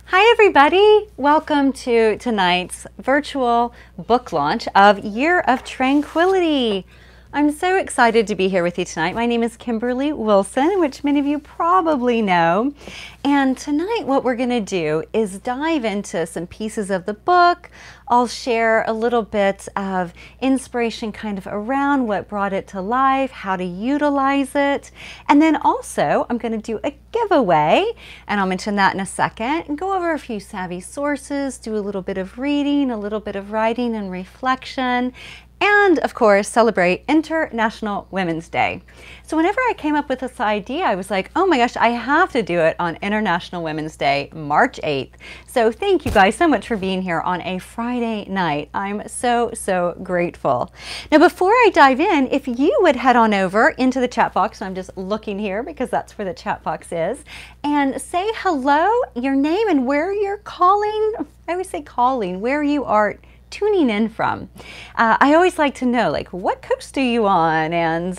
Hi everybody! Welcome to tonight's virtual book launch of Year of Tranquility. I'm so excited to be here with you tonight. My name is Kimberly Wilson, which many of you probably know. And tonight what we're going to do is dive into some pieces of the book. I'll share a little bit of inspiration kind of around what brought it to life, how to utilize it. And then also I'm going to do a giveaway, and I'll mention that in a second, and go over a few savvy sources, do a little bit of reading, a little bit of writing and reflection, and of course celebrate International Women's Day. So whenever I came up with this idea, I was like, oh my gosh, I have to do it on International Women's Day, March 8th. So thank you guys so much for being here on a Friday night. I'm so grateful. Now before I dive in, if you would head on over into the chat box, I'm just looking here because that's where the chat box is, and say hello, your name and where you're calling. I always say calling, where you are tuning in from. I always like to know, like, what coast are you on, and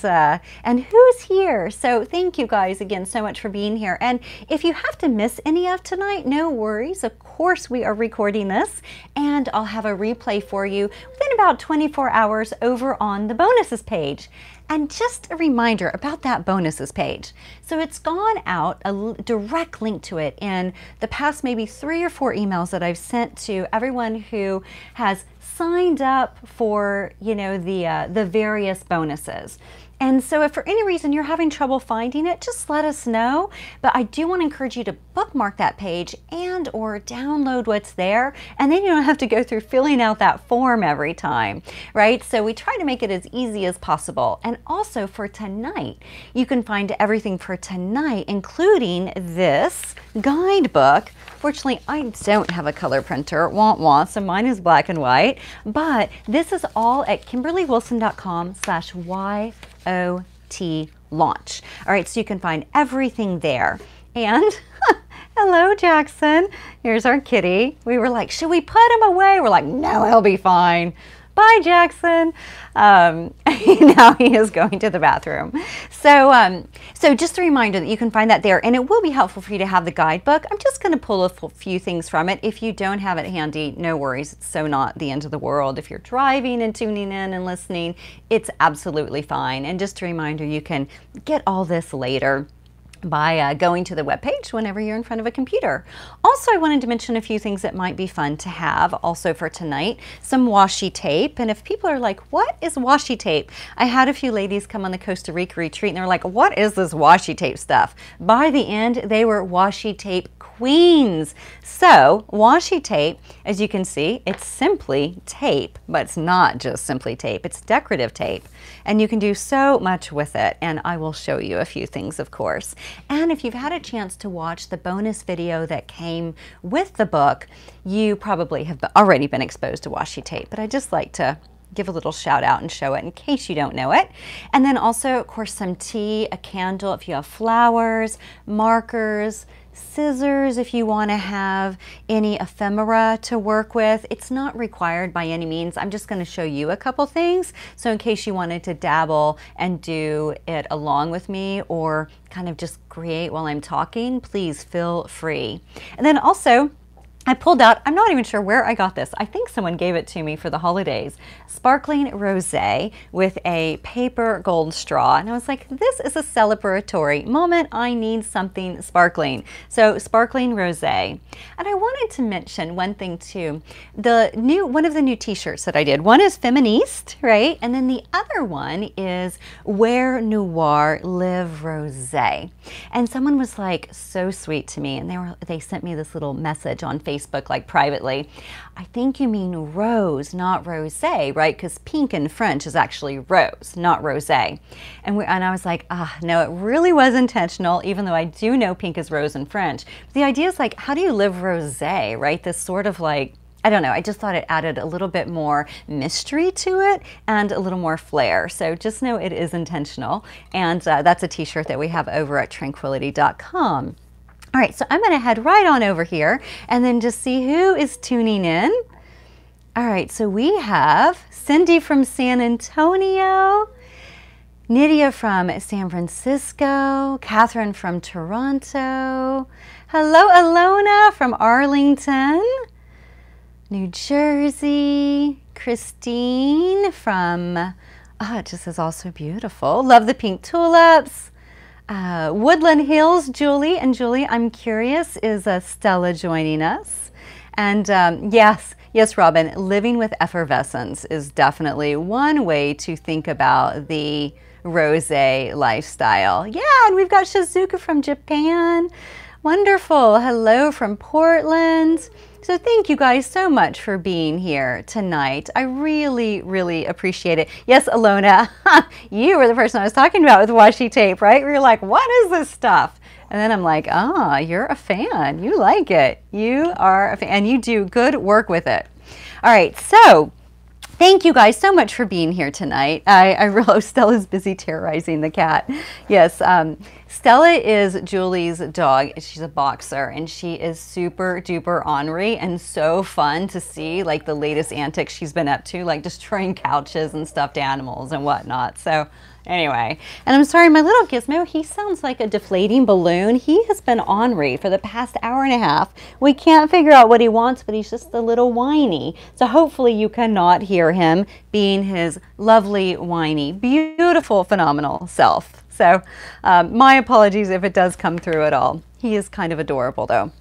who's here. So thank you guys again so much for being here. And if you have to miss any of tonight, no worries. Of course, we are recording this, and I'll have a replay for you within about 24 hours over on the bonuses page. And just a reminder about that bonuses page. So it's gone out, a direct link to it in the past maybe 3 or 4 emails that I've sent to everyone who has signed up for, you know, the various bonuses. And so if for any reason you're having trouble finding it, just let us know. But I do want to encourage you to bookmark that page and or download what's there. And then you don't have to go through filling out that form every time, right? So we try to make it as easy as possible. And also for tonight, you can find everything for tonight, including this guidebook. Fortunately, I don't have a color printer, so mine is black and white. But this is all at kimberlywilson.com/YOT launch. All right, so you can find everything there. And hello, Jackson. Here's our kitty. We were like, should we put him away? We're like, no, he'll be fine. Bye, Jackson. Now he is going to the bathroom. So just a reminder that you can find that there, and it will be helpful for you to have the guidebook. I'm just going to pull a few things from it. If you don't have it handy, no worries. It's so not the end of the world. If you're driving and tuning in and listening, it's absolutely fine. And just a reminder, you can get all this later by going to the webpage whenever you're in front of a computer. Also, I wanted to mention a few things that might be fun to have also for tonight. Some washi tape. And if people are like, what is washi tape? I had a few ladies come on the Costa Rica retreat and they're like, what is this washi tape stuff? By the end, they were washi tape queens. So washi tape, as you can see, it's simply tape, but it's not just simply tape. It's decorative tape. And you can do so much with it. And I will show you a few things, of course. And if you've had a chance to watch the bonus video that came with the book, you probably have already been exposed to washi tape. But I just like to give a little shout out and show it in case you don't know it. And then also, of course, some tea, a candle if you have flowers, markers, scissors if you want to have any ephemera to work with. It's not required by any means. I'm just going to show you a couple things. So in case you wanted to dabble and do it along with me or kind of just create while I'm talking, please feel free. And then also, I pulled out, I'm not even sure where I got this. I think someone gave it to me for the holidays. Sparkling rosé with a paper gold straw. And I was like, this is a celebratory moment. I need something sparkling. So sparkling rosé. And I wanted to mention one thing too. One of the new t-shirts that I did. One is Feministe, right? And then the other one is Where Noir Live Rosé. And someone was like so sweet to me, and they sent me this little message on Facebook, like privately. I think you mean rose, not rosé, right? Because pink in French is actually rose, not rosé. And I was like, no, it really was intentional, even though I do know pink is rose in French. But the idea is like, how do you live rosé, right? This sort of like, I don't know, I just thought it added a little bit more mystery to it and a little more flair. So just know it is intentional. And that's a t-shirt that we have over at tranquility.com. All right, so I'm going to head right on over here and then just see who is tuning in. All right, so we have Cindy from San Antonio, Nydia from San Francisco, Catherine from Toronto. Hello, Alona from Arlington, New Jersey. Christine from, it just is also beautiful. Love the pink tulips. Woodland Hills, Julie. And Julie, I'm curious, is Stella joining us? And yes, Robin, living with effervescence is definitely one way to think about the rosé lifestyle. Yeah, and we've got Shizuka from Japan. Wonderful. Hello from Portland. So thank you guys so much for being here tonight. I really, really appreciate it. Yes, Alona, you were the person I was talking about with washi tape, right? We were like, what is this stuff? And then I'm like, you're a fan. You like it. You are a fan, and you do good work with it. All right, so thank you guys so much for being here tonight. I realize Stella's busy terrorizing the cat. Yes, Stella is Julie's dog. She's a boxer, and she is super duper ornery and so fun to see, like the latest antics she's been up to, like destroying couches and stuffed animals and whatnot. So anyway, and I'm sorry, my little Gizmo, he sounds like a deflating balloon. He has been ornery for the past hour and a half. We can't figure out what he wants, but he's just a little whiny. So hopefully you cannot hear him being his lovely, whiny, beautiful, phenomenal self. So my apologies if it does come through at all. He is kind of adorable though.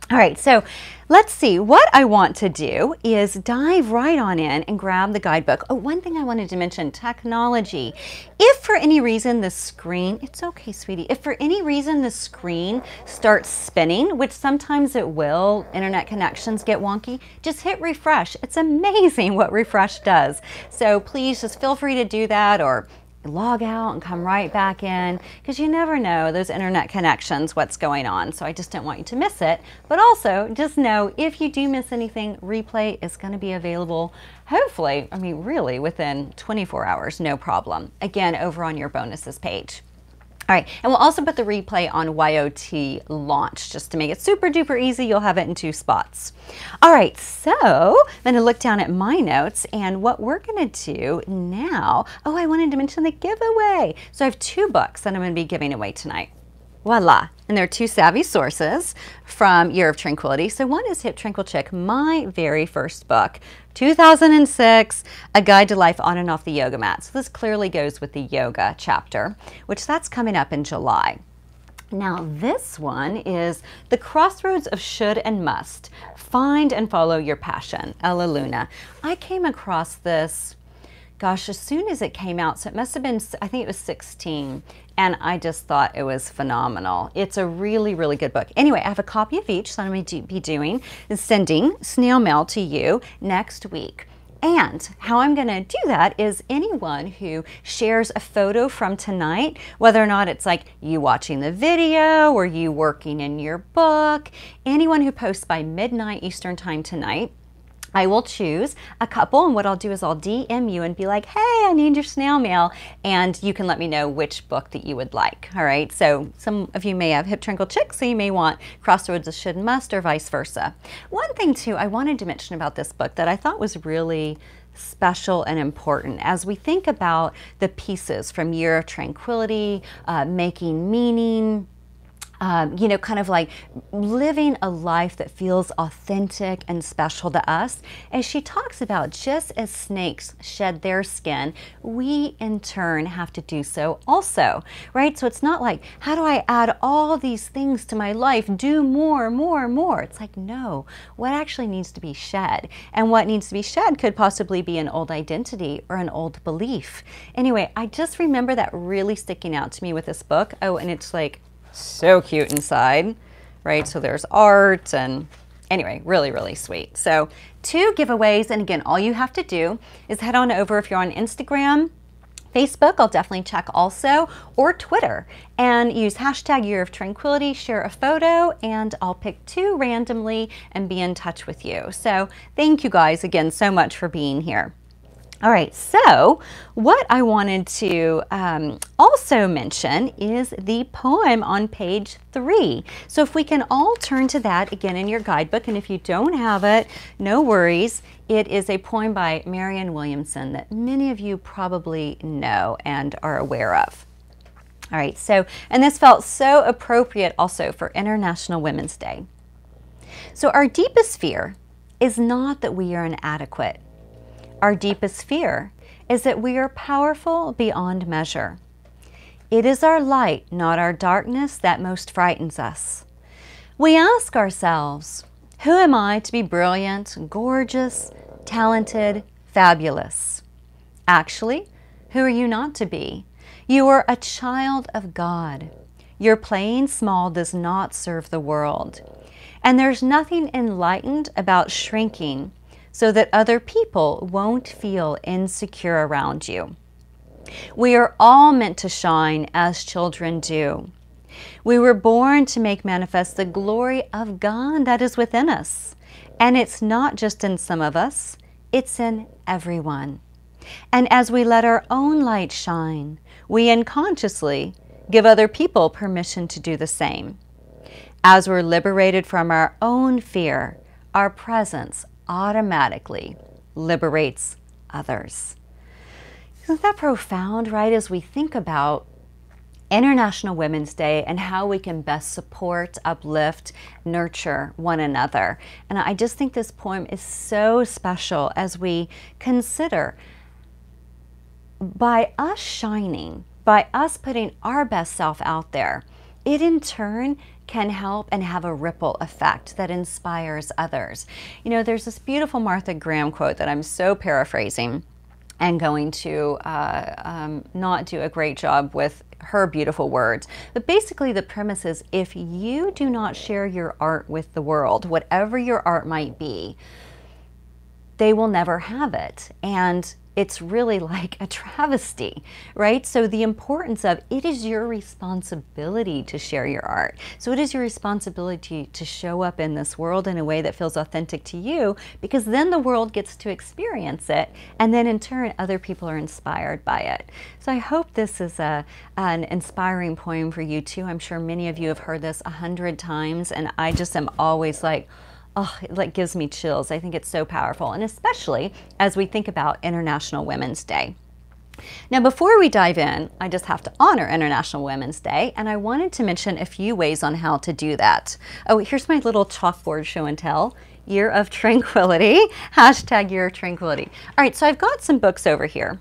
All right, so let's see. What I want to do is dive right on in and grab the guidebook. Oh, one thing I wanted to mention, technology. If for any reason the screen, it's okay, sweetie. If for any reason the screen starts spinning, which sometimes it will, internet connections get wonky, just hit refresh. It's amazing what refresh does. So please just feel free to do that, or log out and come right back in, because you never know those internet connections, what's going on. So I just don't want you to miss it. But also just know, if you do miss anything, replay is going to be available, hopefully, I mean really within 24 hours, no problem. Again, over on your bonuses page. All right, and we'll also put the replay on YOT launch just to make it super duper easy. You'll have it in 2 spots. All right, so I'm going to look down at my notes, and what we're going to do now, I wanted to mention the giveaway. So I have 2 books that I'm going to be giving away tonight. Voila. And they're 2 savvy sources from Year of Tranquility. So one is Hip Tranquil Chick, my very first book, 2006, A Guide to Life on and Off the Yoga Mat. So this clearly goes with the yoga chapter, which that's coming up in July. Now this one is The Crossroads of Should and Must. Find and Follow Your Passion, Ella Luna. I came across this, gosh, as soon as it came out, so it must have been, I think it was 16, and I just thought it was phenomenal. It's a really, really good book. Anyway, I have a copy of each, so I'm going to be doing is sending snail mail to you next week. And how I'm going to do that is anyone who shares a photo from tonight, whether or not it's like you watching the video or you working in your book, anyone who posts by midnight Eastern time tonight, I will choose a couple, and what I'll do is I'll DM you and be like, hey, I need your snail mail, and you can let me know which book that you would like. All right, so some of you may have Hip Tranquil Chick, so you may want Crossroads of Should and Must, or vice versa. One thing too I wanted to mention about this book that I thought was really special and important as we think about the pieces from Year of Tranquility, making meaning, you know, kind of like living a life that feels authentic and special to us. As she talks about, just as snakes shed their skin, we in turn have to do so also, right? So it's not like, how do I add all these things to my life, do more, more, more? It's like, no, what actually needs to be shed? And what needs to be shed could possibly be an old identity or an old belief. Anyway, I just remember that really sticking out to me with this book. Oh, and it's like, so cute inside, right? So there's art, and anyway, really, really sweet. So 2 giveaways, and again, all you have to do is head on over, if you're on Instagram, Facebook, I'll definitely check also, or Twitter, and use hashtag Year of Tranquility, share a photo, and I'll pick 2 randomly and be in touch with you. So thank you guys again so much for being here. All right, so what I wanted to also mention is the poem on page 3. So if we can all turn to that again in your guidebook, and if you don't have it, no worries. It is a poem by Marianne Williamson that many of you probably know and are aware of. All right, so, and this felt so appropriate also for International Women's Day. So our deepest fear is not that we are inadequate. Our deepest fear is that we are powerful beyond measure. It is our light, not our darkness, that most frightens us. We ask ourselves, who am I to be brilliant, gorgeous, talented, fabulous? Actually, who are you not to be? You are a child of God. Your playing small does not serve the world. And there's nothing enlightened about shrinking so that other people won't feel insecure around you. We are all meant to shine as children do. We were born to make manifest the glory of God that is within us. And it's not just in some of us, it's in everyone. And as we let our own light shine, we unconsciously give other people permission to do the same. As we're liberated from our own fear, our presence automatically liberates others. Isn't that profound, right? As we think about International Women's Day and how we can best support, uplift, nurture one another. And I just think this poem is so special as we consider by us shining, by us putting our best self out there, it in turn can help and have a ripple effect that inspires others. You know, there's this beautiful Martha Graham quote that I'm so paraphrasing and going to not do a great job with her beautiful words. But basically the premise is, if you do not share your art with the world, whatever your art might be, they will never have it. And it's really like a travesty, right? So the importance of it is your responsibility to share your art. So it is your responsibility to show up in this world in a way that feels authentic to you, because then the world gets to experience it. And then in turn, other people are inspired by it. So I hope this is an inspiring poem for you too. I'm sure many of you have heard this 100 times, and I just am always like, oh, it like gives me chills. I think it's so powerful, and especially as we think about International Women's Day. Now, before we dive in, I just have to honor International Women's Day, and I wanted to mention a few ways on how to do that. Oh, here's my little chalkboard show and tell. Year of Tranquility, hashtag Year of Tranquility. All right, so I've got some books over here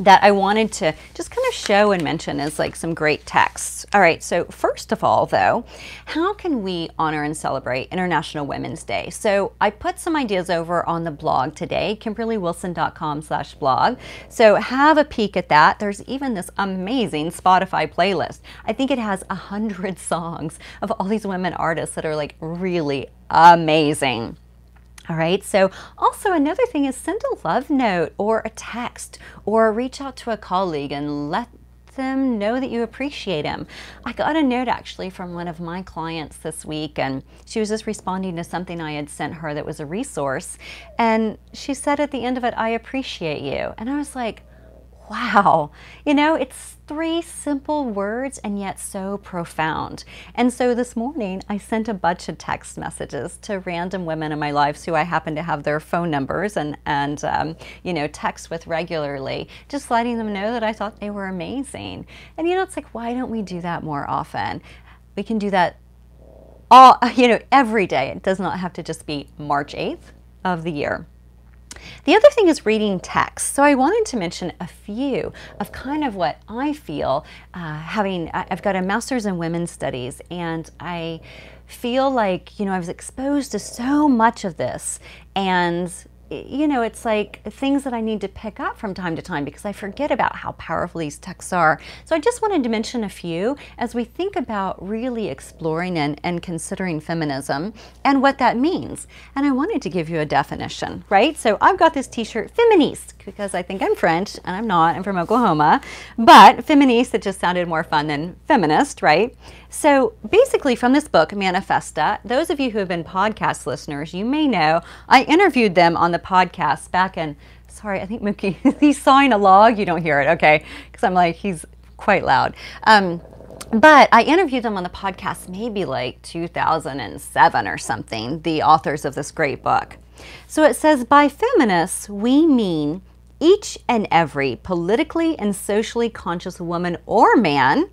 that I wanted to just kind of show and mention as like some great texts. All right, so first of all though, how can we honor and celebrate International Women's Day? So I put some ideas over on the blog today, KimberlyWilson.com/blog. So have a peek at that. There's even this amazing Spotify playlist. I think it has 100 songs of all these women artists that are like really amazing. All right, so also another thing is send a love note or a text or reach out to a colleague and let them know that you appreciate them. I got a note actually from one of my clients this week, and she was just responding to something I had sent her that was a resource, and she said at the end of it, "I appreciate you." And I was like, wow, you know, it's 3 simple words and yet so profound. And so this morning I sent a bunch of text messages to random women in my lives who I happen to have their phone numbers and you know, text with regularly, just letting them know that I thought they were amazing. And you know, it's like, why don't we do that more often? We can do that all, you know, every day. It does not have to just be March 8th of the year. The other thing is reading text. So I wanted to mention a few of kind of what I feel I've got a master's in women's studies, and I feel like, you know, I was exposed to so much of this, and you know, it's like things that I need to pick up from time to time because I forget about how powerful these texts are. So I just wanted to mention a few as we think about really exploring and considering feminism and what that means. And I wanted to give you a definition, right? So I've got this t-shirt, Feministe, because I think I'm French, and I'm not, I'm from Oklahoma, but Feministe, it just sounded more fun than feminist, right? So basically from this book, Manifesta, those of you who have been podcast listeners, you may know I interviewed them on the podcast back in, sorry, I think Mookie, he's sawing a log, you don't hear it, okay, because I'm like, he's quite loud. But I interviewed them on the podcast maybe like 2007 or something, the authors of this great book. So it says, by feminists, we mean each and every politically and socially conscious woman or man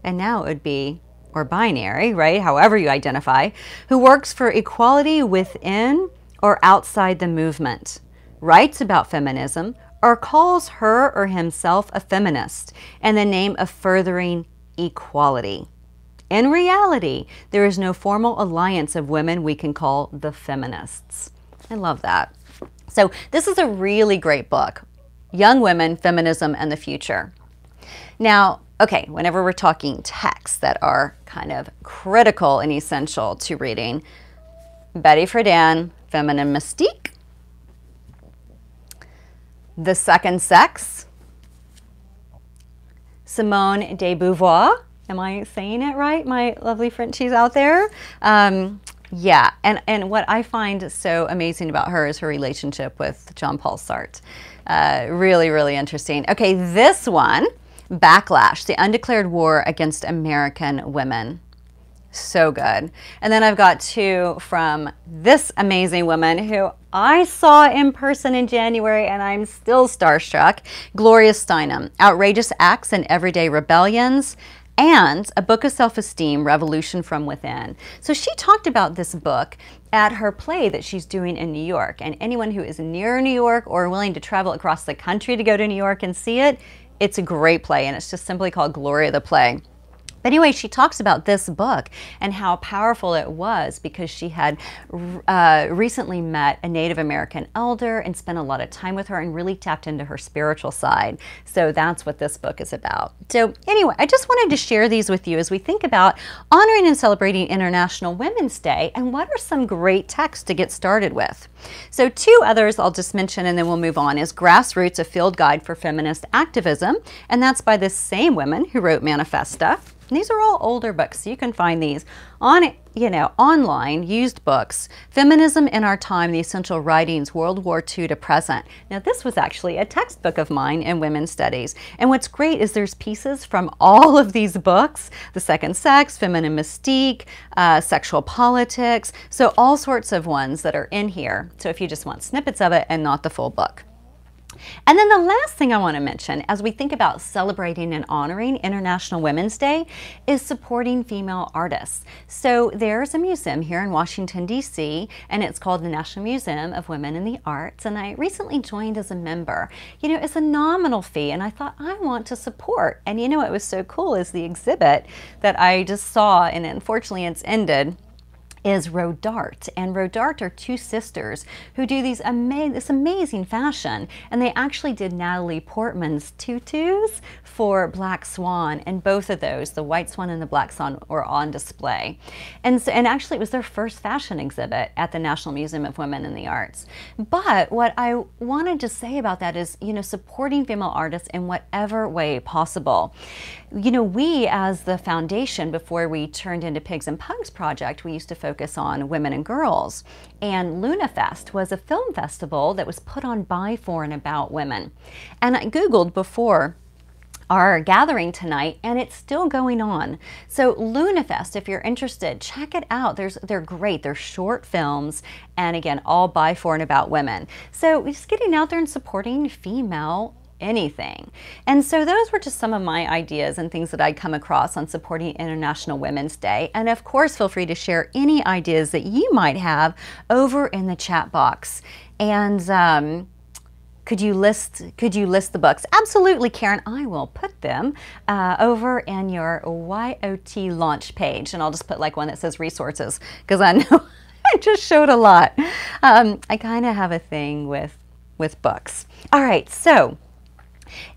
and now it would be, or binary, right? However you identify, who works for equality within or outside the movement, writes about feminism, or calls her or himself a feminist in the name of furthering equality. In reality, there is no formal alliance of women we can call the feminists. I love that. So this is a really great book, Young Women, Feminism, and the Future. Now, okay, whenever we're talking texts that are kind of critical and essential to reading, Betty Friedan, Feminine Mystique, The Second Sex, Simone de Beauvoir. Am I saying it right, my lovely Frenchies out there? Yeah, and what I find so amazing about her is her relationship with Jean-Paul Sartre. Really, really interesting. Okay, this one, Backlash, the Undeclared War Against American Women. So good. And then I've got two from this amazing woman who I saw in person in January, and I'm still starstruck, Gloria Steinem, Outrageous Acts and Everyday Rebellions, and A Book of Self-Esteem, Revolution from Within. So she talked about this book at her play that she's doing in New York. And anyone who is near New York or willing to travel across the country to go to New York and see it, it's a great play, and it's just simply called Gloria the Play. But anyway, she talks about this book and how powerful it was because she had recently met a Native American elder and spent a lot of time with her and really tapped into her spiritual side. So that's what this book is about. So anyway, I just wanted to share these with you as we think about honoring and celebrating International Women's Day and what are some great texts to get started with. So two others I'll just mention and then we'll move on is Grassroots, A Field Guide for Feminist Activism, and that's by the same women who wrote Manifesta. And these are all older books, so you can find these on, online, used books. Feminism in Our Time, The Essential Writings, World War II to Present. Now, this was actually a textbook of mine in women's studies. And what's great is there's pieces from all of these books, The Second Sex, Feminine Mystique, Sexual Politics, so all sorts of ones that are in here. So if you just want snippets of it and not the full book. And then the last thing I want to mention as we think about celebrating and honoring International Women's Day is supporting female artists. So there's a museum here in Washington, D.C., and it's called the National Museum of Women in the Arts, and I recently joined as a member. You know, it's a nominal fee, and I thought I want to support. And you know what was so cool is the exhibit that I just saw, and unfortunately it's ended, is Rodarte. And Rodarte are two sisters who do this amazing fashion, and they actually did Natalie Portman's tutus for Black Swan, and both of those, the White Swan and the Black Swan, were on display. And actually it was their first fashion exhibit at the National Museum of Women in the Arts. But what I wanted to say about that is, you know, supporting female artists in whatever way possible. You know, we as the foundation, before we turned into Pigs and Pugs Project, we used to focus on women and girls. And LunaFest was a film festival that was put on by, for, and about women. And I Googled before our gathering tonight, and it's still going on. So LunaFest, if you're interested, check it out. They're great. They're short films, and again, all by, for, and about women. So just getting out there and supporting female anything. And so those were just some of my ideas and things that I'd come across on supporting International Women's Day. And of course, feel free to share any ideas that you might have over in the chat box. And could you list the books? Absolutely, Karen. I will put them over in your YOT launch page. And I'll just put like one that says resources, because I know I just showed a lot. I kind of have a thing with books. All right, so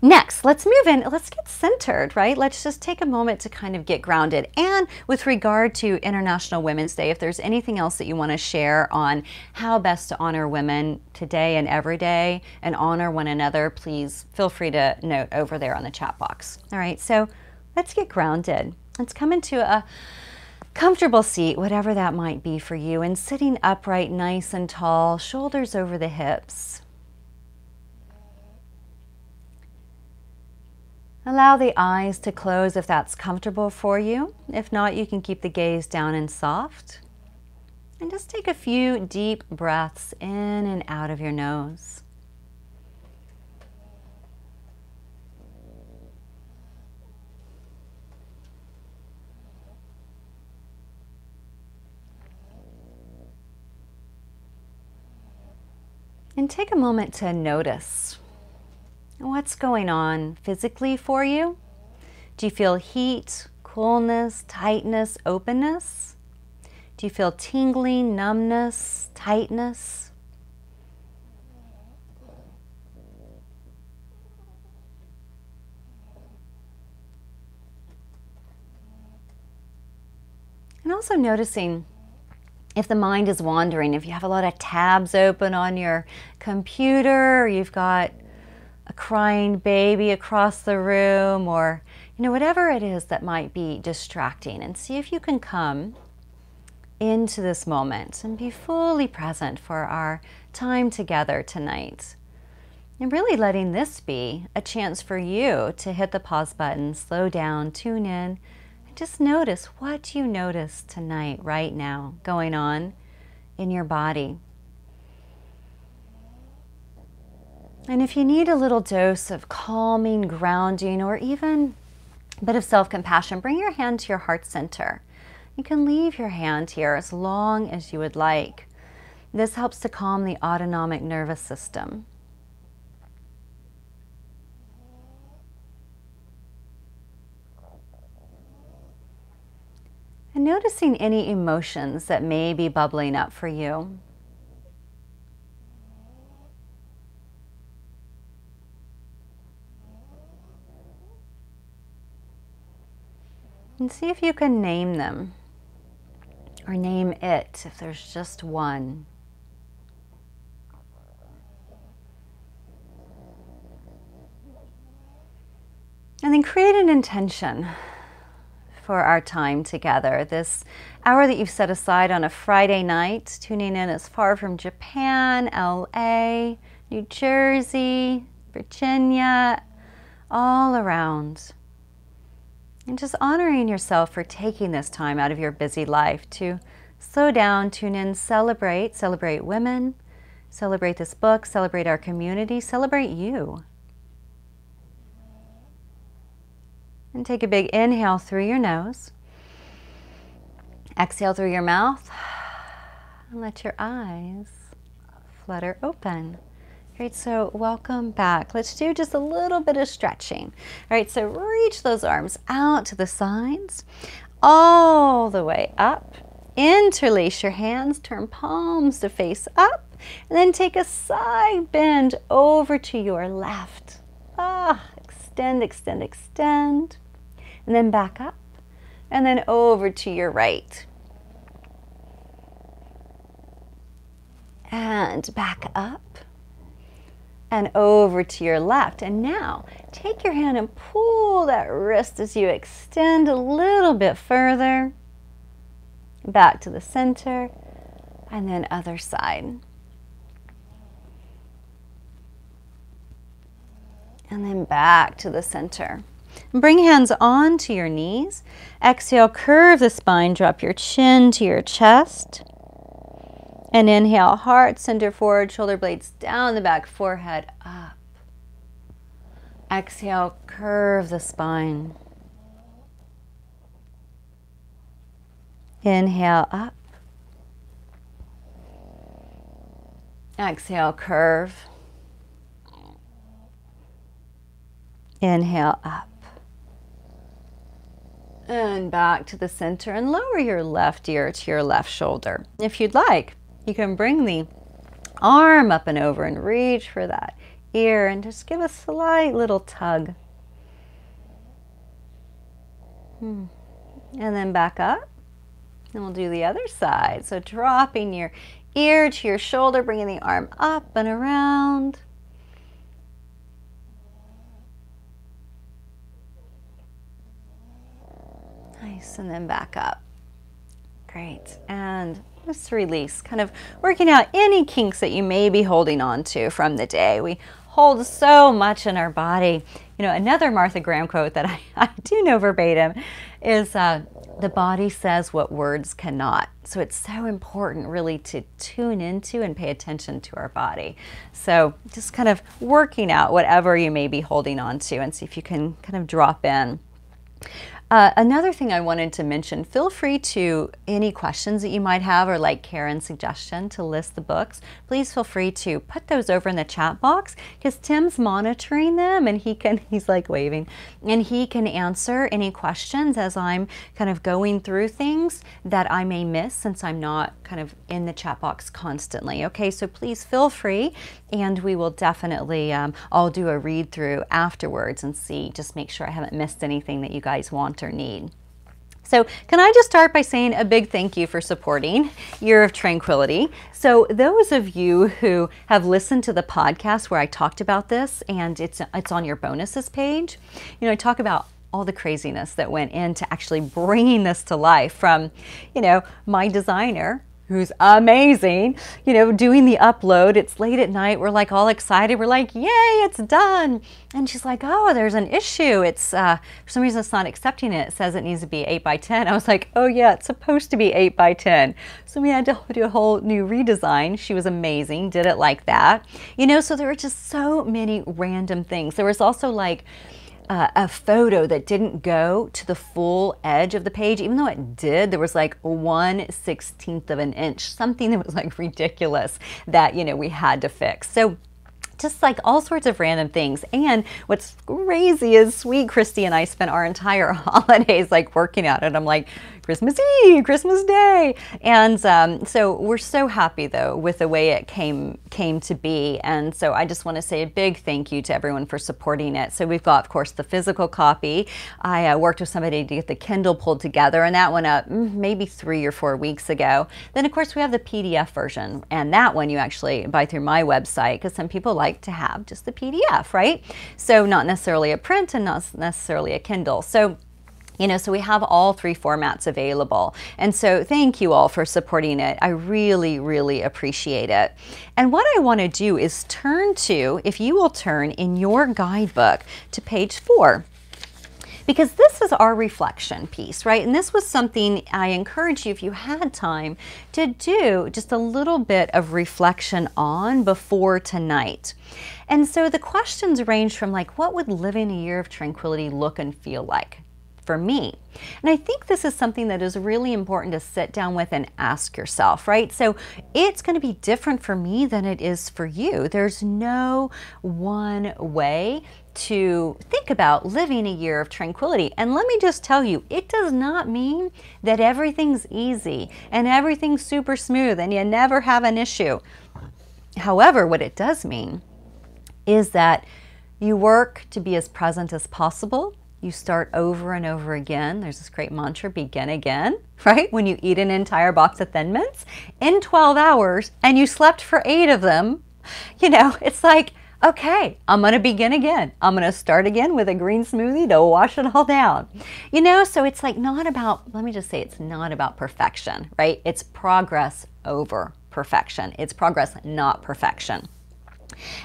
next, let's move in. Let's get centered, right? Let's just take a moment to kind of get grounded. And with regard to International Women's Day, if there's anything else that you want to share on how best to honor women today and every day and honor one another, please feel free to note over there on the chat box. All right, so let's get grounded. Let's come into a comfortable seat, whatever that might be for you, and sitting upright, nice and tall, shoulders over the hips. Allow the eyes to close if that's comfortable for you. If not, you can keep the gaze down and soft. And just take a few deep breaths in and out of your nose. And take a moment to notice what's going on physically for you. Do you feel heat, coolness, tightness, openness? Do you feel tingling, numbness, tightness? And also noticing if the mind is wandering, if you have a lot of tabs open on your computer, or you've got a crying baby across the room, or whatever it is that might be distracting, and see if you can come into this moment and be fully present for our time together tonight. And really letting this be a chance for you to hit the pause button, slow down, tune in, and just notice what you notice tonight, right now, going on in your body. And if you need a little dose of calming, grounding, or even a bit of self-compassion, bring your hand to your heart center. You can leave your hand here as long as you would like. This helps to calm the autonomic nervous system. And noticing any emotions that may be bubbling up for you. And see if you can name them, or name it if there's just one. And then create an intention for our time together. This hour that you've set aside on a Friday night, tuning in as far from Japan, LA, New Jersey, Virginia, all around. And just honoring yourself for taking this time out of your busy life to slow down, tune in, celebrate women, celebrate this book, celebrate our community, celebrate you. And take a big inhale through your nose. Exhale through your mouth. And let your eyes flutter open. Great, so welcome back. Let's do just a little bit of stretching. All right, so reach those arms out to the sides, all the way up. Interlace your hands, turn palms to face up, and then take a side bend over to your left. Extend, extend, extend. And then back up, and then over to your right. And back up, and over to your left. And now, take your hand and pull that wrist as you extend a little bit further. Back to the center, and then other side. And then back to the center. Bring hands onto your knees. Exhale, curve the spine, drop your chin to your chest. And inhale, heart center forward, shoulder blades down the back, forehead up. Exhale, curve the spine. Inhale, up. Exhale, curve. Inhale, up. And back to the center, and lower your left ear to your left shoulder. If you'd like, you can bring the arm up and over and reach for that ear and just give a slight little tug. And then back up, and we'll do the other side. So dropping your ear to your shoulder, bringing the arm up and around. Nice, and then back up. Great, and just release, kind of working out any kinks that you may be holding on to from the day. We hold so much in our body. Another Martha Graham quote that I do know verbatim is, the body says what words cannot. So it's so important really to tune into and pay attention to our body. So just kind of working out whatever you may be holding on to and see if you can kind of drop in. Another thing I wanted to mention, feel free to, any questions that you might have, or like Karen's suggestion to list the books, please feel free to put those over in the chat box, because Tim's monitoring them and he's like waving, and he can answer any questions as I'm kind of going through things that I may miss, since I'm not kind of in the chat box constantly. Okay, so please feel free, and we will definitely, I'll do a read through afterwards and see, just make sure I haven't missed anything that you guys want or need. So can I just start by saying a big thank you for supporting Year of Tranquility. So those of you who have listened to the podcast where I talked about this, and it's on your bonuses page, you know, I talk about all the craziness that went into actually bringing this to life, from, you know, my designer, who's amazing, you know, doing the upload. It's late at night. We're like all excited. We're like, yay, it's done. And she's like, oh, there's an issue. It's, for some reason it's not accepting it. It says it needs to be 8 by 10. I was like, oh yeah, it's supposed to be 8 by 10. So we had to do a whole new redesign. She was amazing, did it like that. You know, so there were just so many random things. There was also like, a photo that didn't go to the full edge of the page, even though it did. There was like 1/16 of an inch, something that was like ridiculous that, you know, we had to fix. So just like all sorts of random things. And what's crazy is sweet Christy and I spent our entire holidays like working at it. I'm like, Christmas Eve, Christmas Day. And so we're so happy though with the way it came to be. And so I just want to say a big thank you to everyone for supporting it. So we've got, of course, the physical copy. I worked with somebody to get the Kindle pulled together, and that went up maybe 3 or 4 weeks ago. Then of course we have the PDF version, and that one you actually buy through my website, because some people like to have just the PDF, right? So not necessarily a print and not necessarily a Kindle. So, you know, so we have all 3 formats available. And so thank you all for supporting it. I really, really appreciate it. And what I want to do is turn to, if you will turn in your guidebook to page 4. Because this is our reflection piece, right? And this was something I encourage you, if you had time, to do just a little bit of reflection on before tonight. And so the questions range from like, what would living a year of tranquility look and feel like for me? And I think this is something that is really important to sit down with and ask yourself, right? So it's going to be different for me than it is for you. There's no one way to think about living a year of tranquility. And let me just tell you, it does not mean that everything's easy and everything's super smooth and you never have an issue. However, what it does mean is that you work to be as present as possible. You start over and over again. There's this great mantra, begin again, right? When you eat an entire box of Thin Mints in 12 hours and you slept for 8 of them, you know, it's like, okay, I'm going to begin again. I'm going to start again with a green smoothie to wash it all down. You know, so it's like not about, let me just say, it's not about perfection, right? It's progress over perfection. It's progress, not perfection.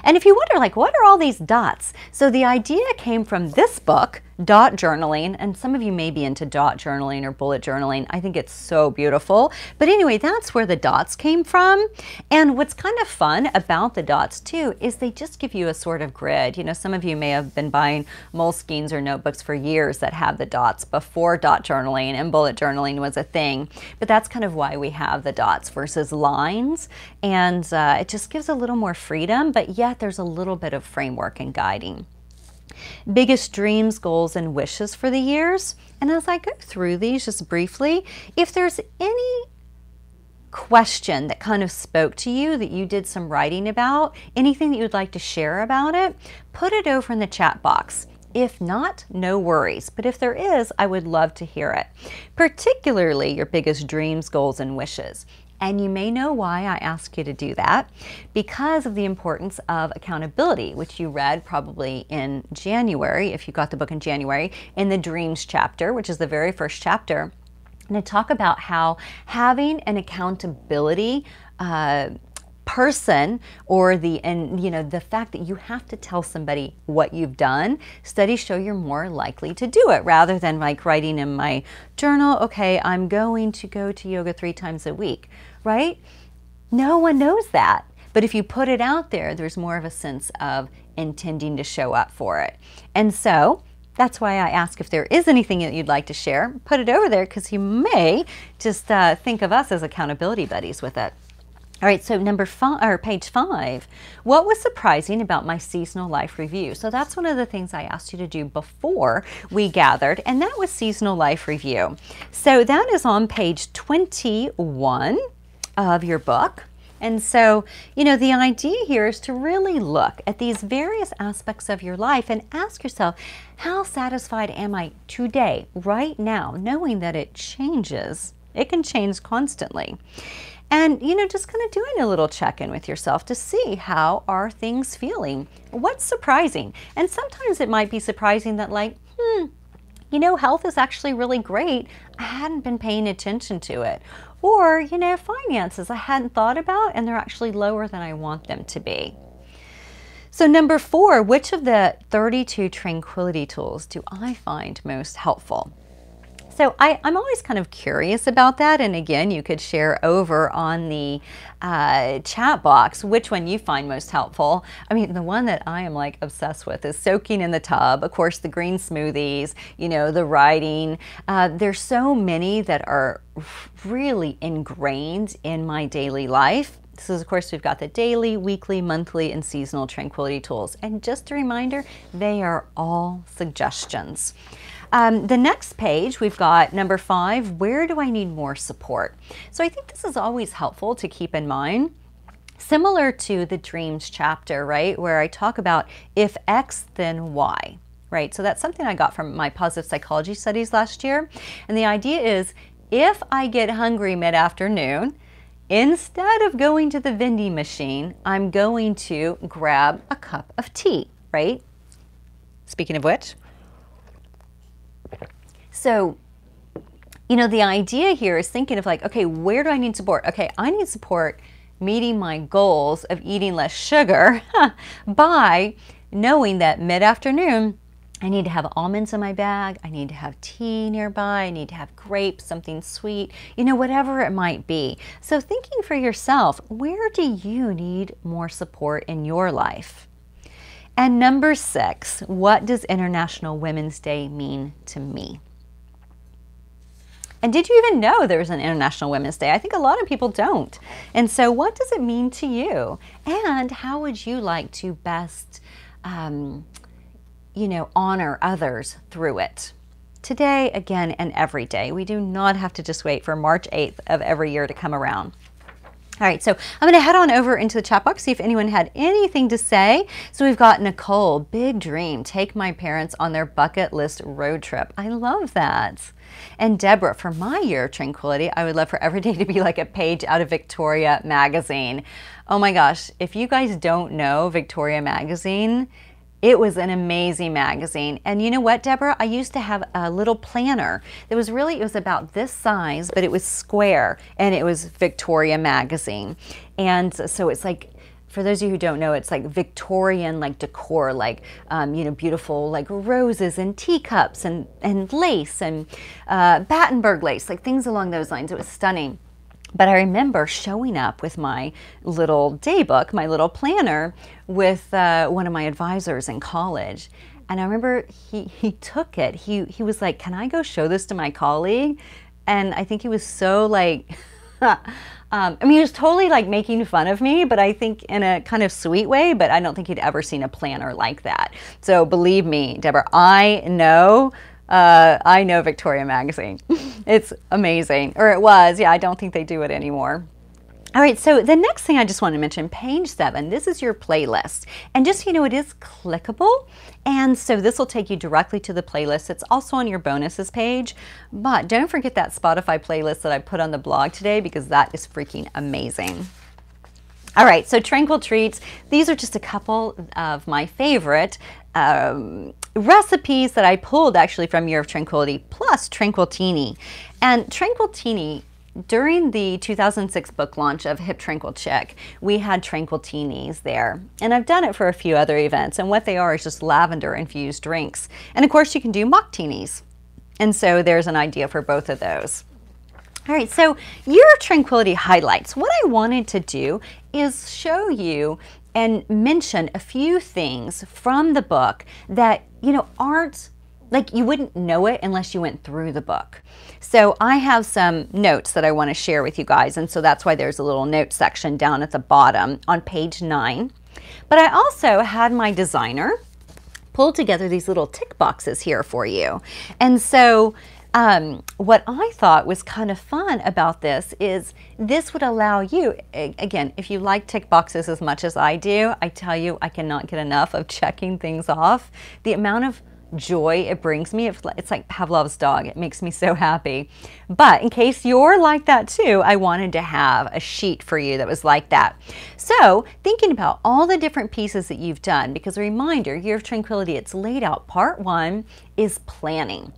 And if you wonder, like, what are all these dots? So the idea came from this book, Dot Journaling, and some of you may be into dot journaling or bullet journaling. I think it's so beautiful. But anyway, that's where the dots came from. And what's kind of fun about the dots too is they just give you a sort of grid. You know, some of you may have been buying Moleskines or notebooks for years that have the dots before dot journaling and bullet journaling was a thing. But that's kind of why we have the dots versus lines. And it just gives a little more freedom, but yet there's a little bit of framework and guiding. Biggest dreams, goals, and wishes for the years. And as I go through these just briefly, if there's any question that kind of spoke to you that you did some writing about, anything that you'd like to share about it, put it over in the chat box. If not, no worries. But if there is, I would love to hear it. Particularly your biggest dreams, goals, and wishes. And you may know why I ask you to do that, because of the importance of accountability, which you read probably in January, if you got the book in January, in the Dreams chapter, which is the very first chapter. And I talk about how having an accountability person, or the fact that you have to tell somebody what you've done, studies show you're more likely to do it, rather than like writing in my journal, okay, I'm going to go to yoga 3 times a week, right? No one knows that. But if you put it out there, there's more of a sense of intending to show up for it. And so That's why I ask if there is anything that you'd like to share. Put it over there because you may just think of us as accountability buddies with it. All right, so page 5, what was surprising about my seasonal life review? So that's one of the things I asked you to do before we gathered, and that was seasonal life review. So that is on page 21 of your book. And so, you know, the idea here is to really look at these various aspects of your life and ask yourself, how satisfied am I today, right now, knowing that it changes? It can change constantly. And, you know, just kind of doing a little check-in with yourself to see how are things feeling. What's surprising? And sometimes it might be surprising that like, you know, health is actually really great. I hadn't been paying attention to it. Or, you know, finances I hadn't thought about and they're actually lower than I want them to be. So number 4, which of the 32 tranquility tools do I find most helpful? So I'm always kind of curious about that. And again, you could share over on the chat box which one you find most helpful. I mean, the one that I am like obsessed with is soaking in the tub. Of course, the green smoothies, you know, the writing. There's so many that are really ingrained in my daily life. So of course, we've got the daily, weekly, monthly, and seasonal tranquility tools. And just a reminder, they are all suggestions. The next page, we've got number 5, where do I need more support? So I think this is always helpful to keep in mind, similar to the dreams chapter, right? Where I talk about if X, then Y, right? So that's something I got from my positive psychology studies last year. And the idea is if I get hungry mid-afternoon, instead of going to the vending machine, I'm going to grab a cup of tea, right? Speaking of which, so, you know, the idea here is thinking of like, okay, where do I need support? Okay, I need support meeting my goals of eating less sugar by knowing that mid-afternoon, I need to have almonds in my bag, I need to have tea nearby, I need to have grapes, something sweet, you know, whatever it might be. So thinking for yourself, where do you need more support in your life? And number 6, what does International Women's Day mean to me? And did you even know there was an International Women's Day? I think a lot of people don't. And so what does it mean to you? And how would you like to best, you know, honor others through it? Today, again, and every day. We do not have to just wait for March 8th of every year to come around. All right, so I'm going to head on over into the chat box, see if anyone had anything to say. So we've got Nicole, big dream, take my parents on their bucket list road trip. I love that. And Deborah, for my year of tranquility, I would love for every day to be like a page out of Victoria magazine. Oh my gosh, if you guys don't know Victoria magazine, it was an amazing magazine. And you know what, Deborah? I used to have a little planner. It was about this size, but it was square, and it was Victoria magazine. And so it's like, for those of you who don't know, it's like Victorian like decor, like, you know, beautiful like roses and teacups and lace and Battenberg lace, like things along those lines. It was stunning. But I remember showing up with my little day book, my little planner, with one of my advisors in college. And I remember he took it. He was like, can I go show this to my colleague? And I think he was so like, I mean, he was totally like making fun of me, but I think in a kind of sweet way, but I don't think he'd ever seen a planner like that. So believe me, Deborah, I know Victoria magazine. It's amazing, or it was. Yeah, I don't think they do it anymore. All right, so the next thing I just want to mention, page 7, this is your playlist. And just so you know, it is clickable. And so this will take you directly to the playlist. It's also on your bonuses page. But don't forget that Spotify playlist that I put on the blog today, because that is freaking amazing. All right, so Tranquil Treats. These are just a couple of my favorite recipes that I pulled actually from Year of Tranquility, plus Tranquiltini. And Tranquiltini, during the 2006 book launch of Hip Tranquil Chick, we had Tranquiltinis there. And I've done it for a few other events, and what they are is just lavender infused drinks. And of course you can do mocktinis. And so there's an idea for both of those. All right, so Year of Tranquility highlights. What I wanted to do is show you and mention a few things from the book that, you know, aren't like you wouldn't know it unless you went through the book. So I have some notes that I want to share with you guys, and so that's why there's a little note section down at the bottom on page 9. But I also had my designer pull together these little tick boxes here for you. And so what I thought was kind of fun about this is this would allow you, again, if you like tick boxes as much as I do, I tell you, I cannot get enough of checking things off. The amount of joy it brings me, it's like Pavlov's dog. It makes me so happy. But in case you're like that too, I wanted to have a sheet for you that was like that. So thinking about all the different pieces that you've done, because a reminder, Year of Tranquility, it's laid out. Part 1 is planning.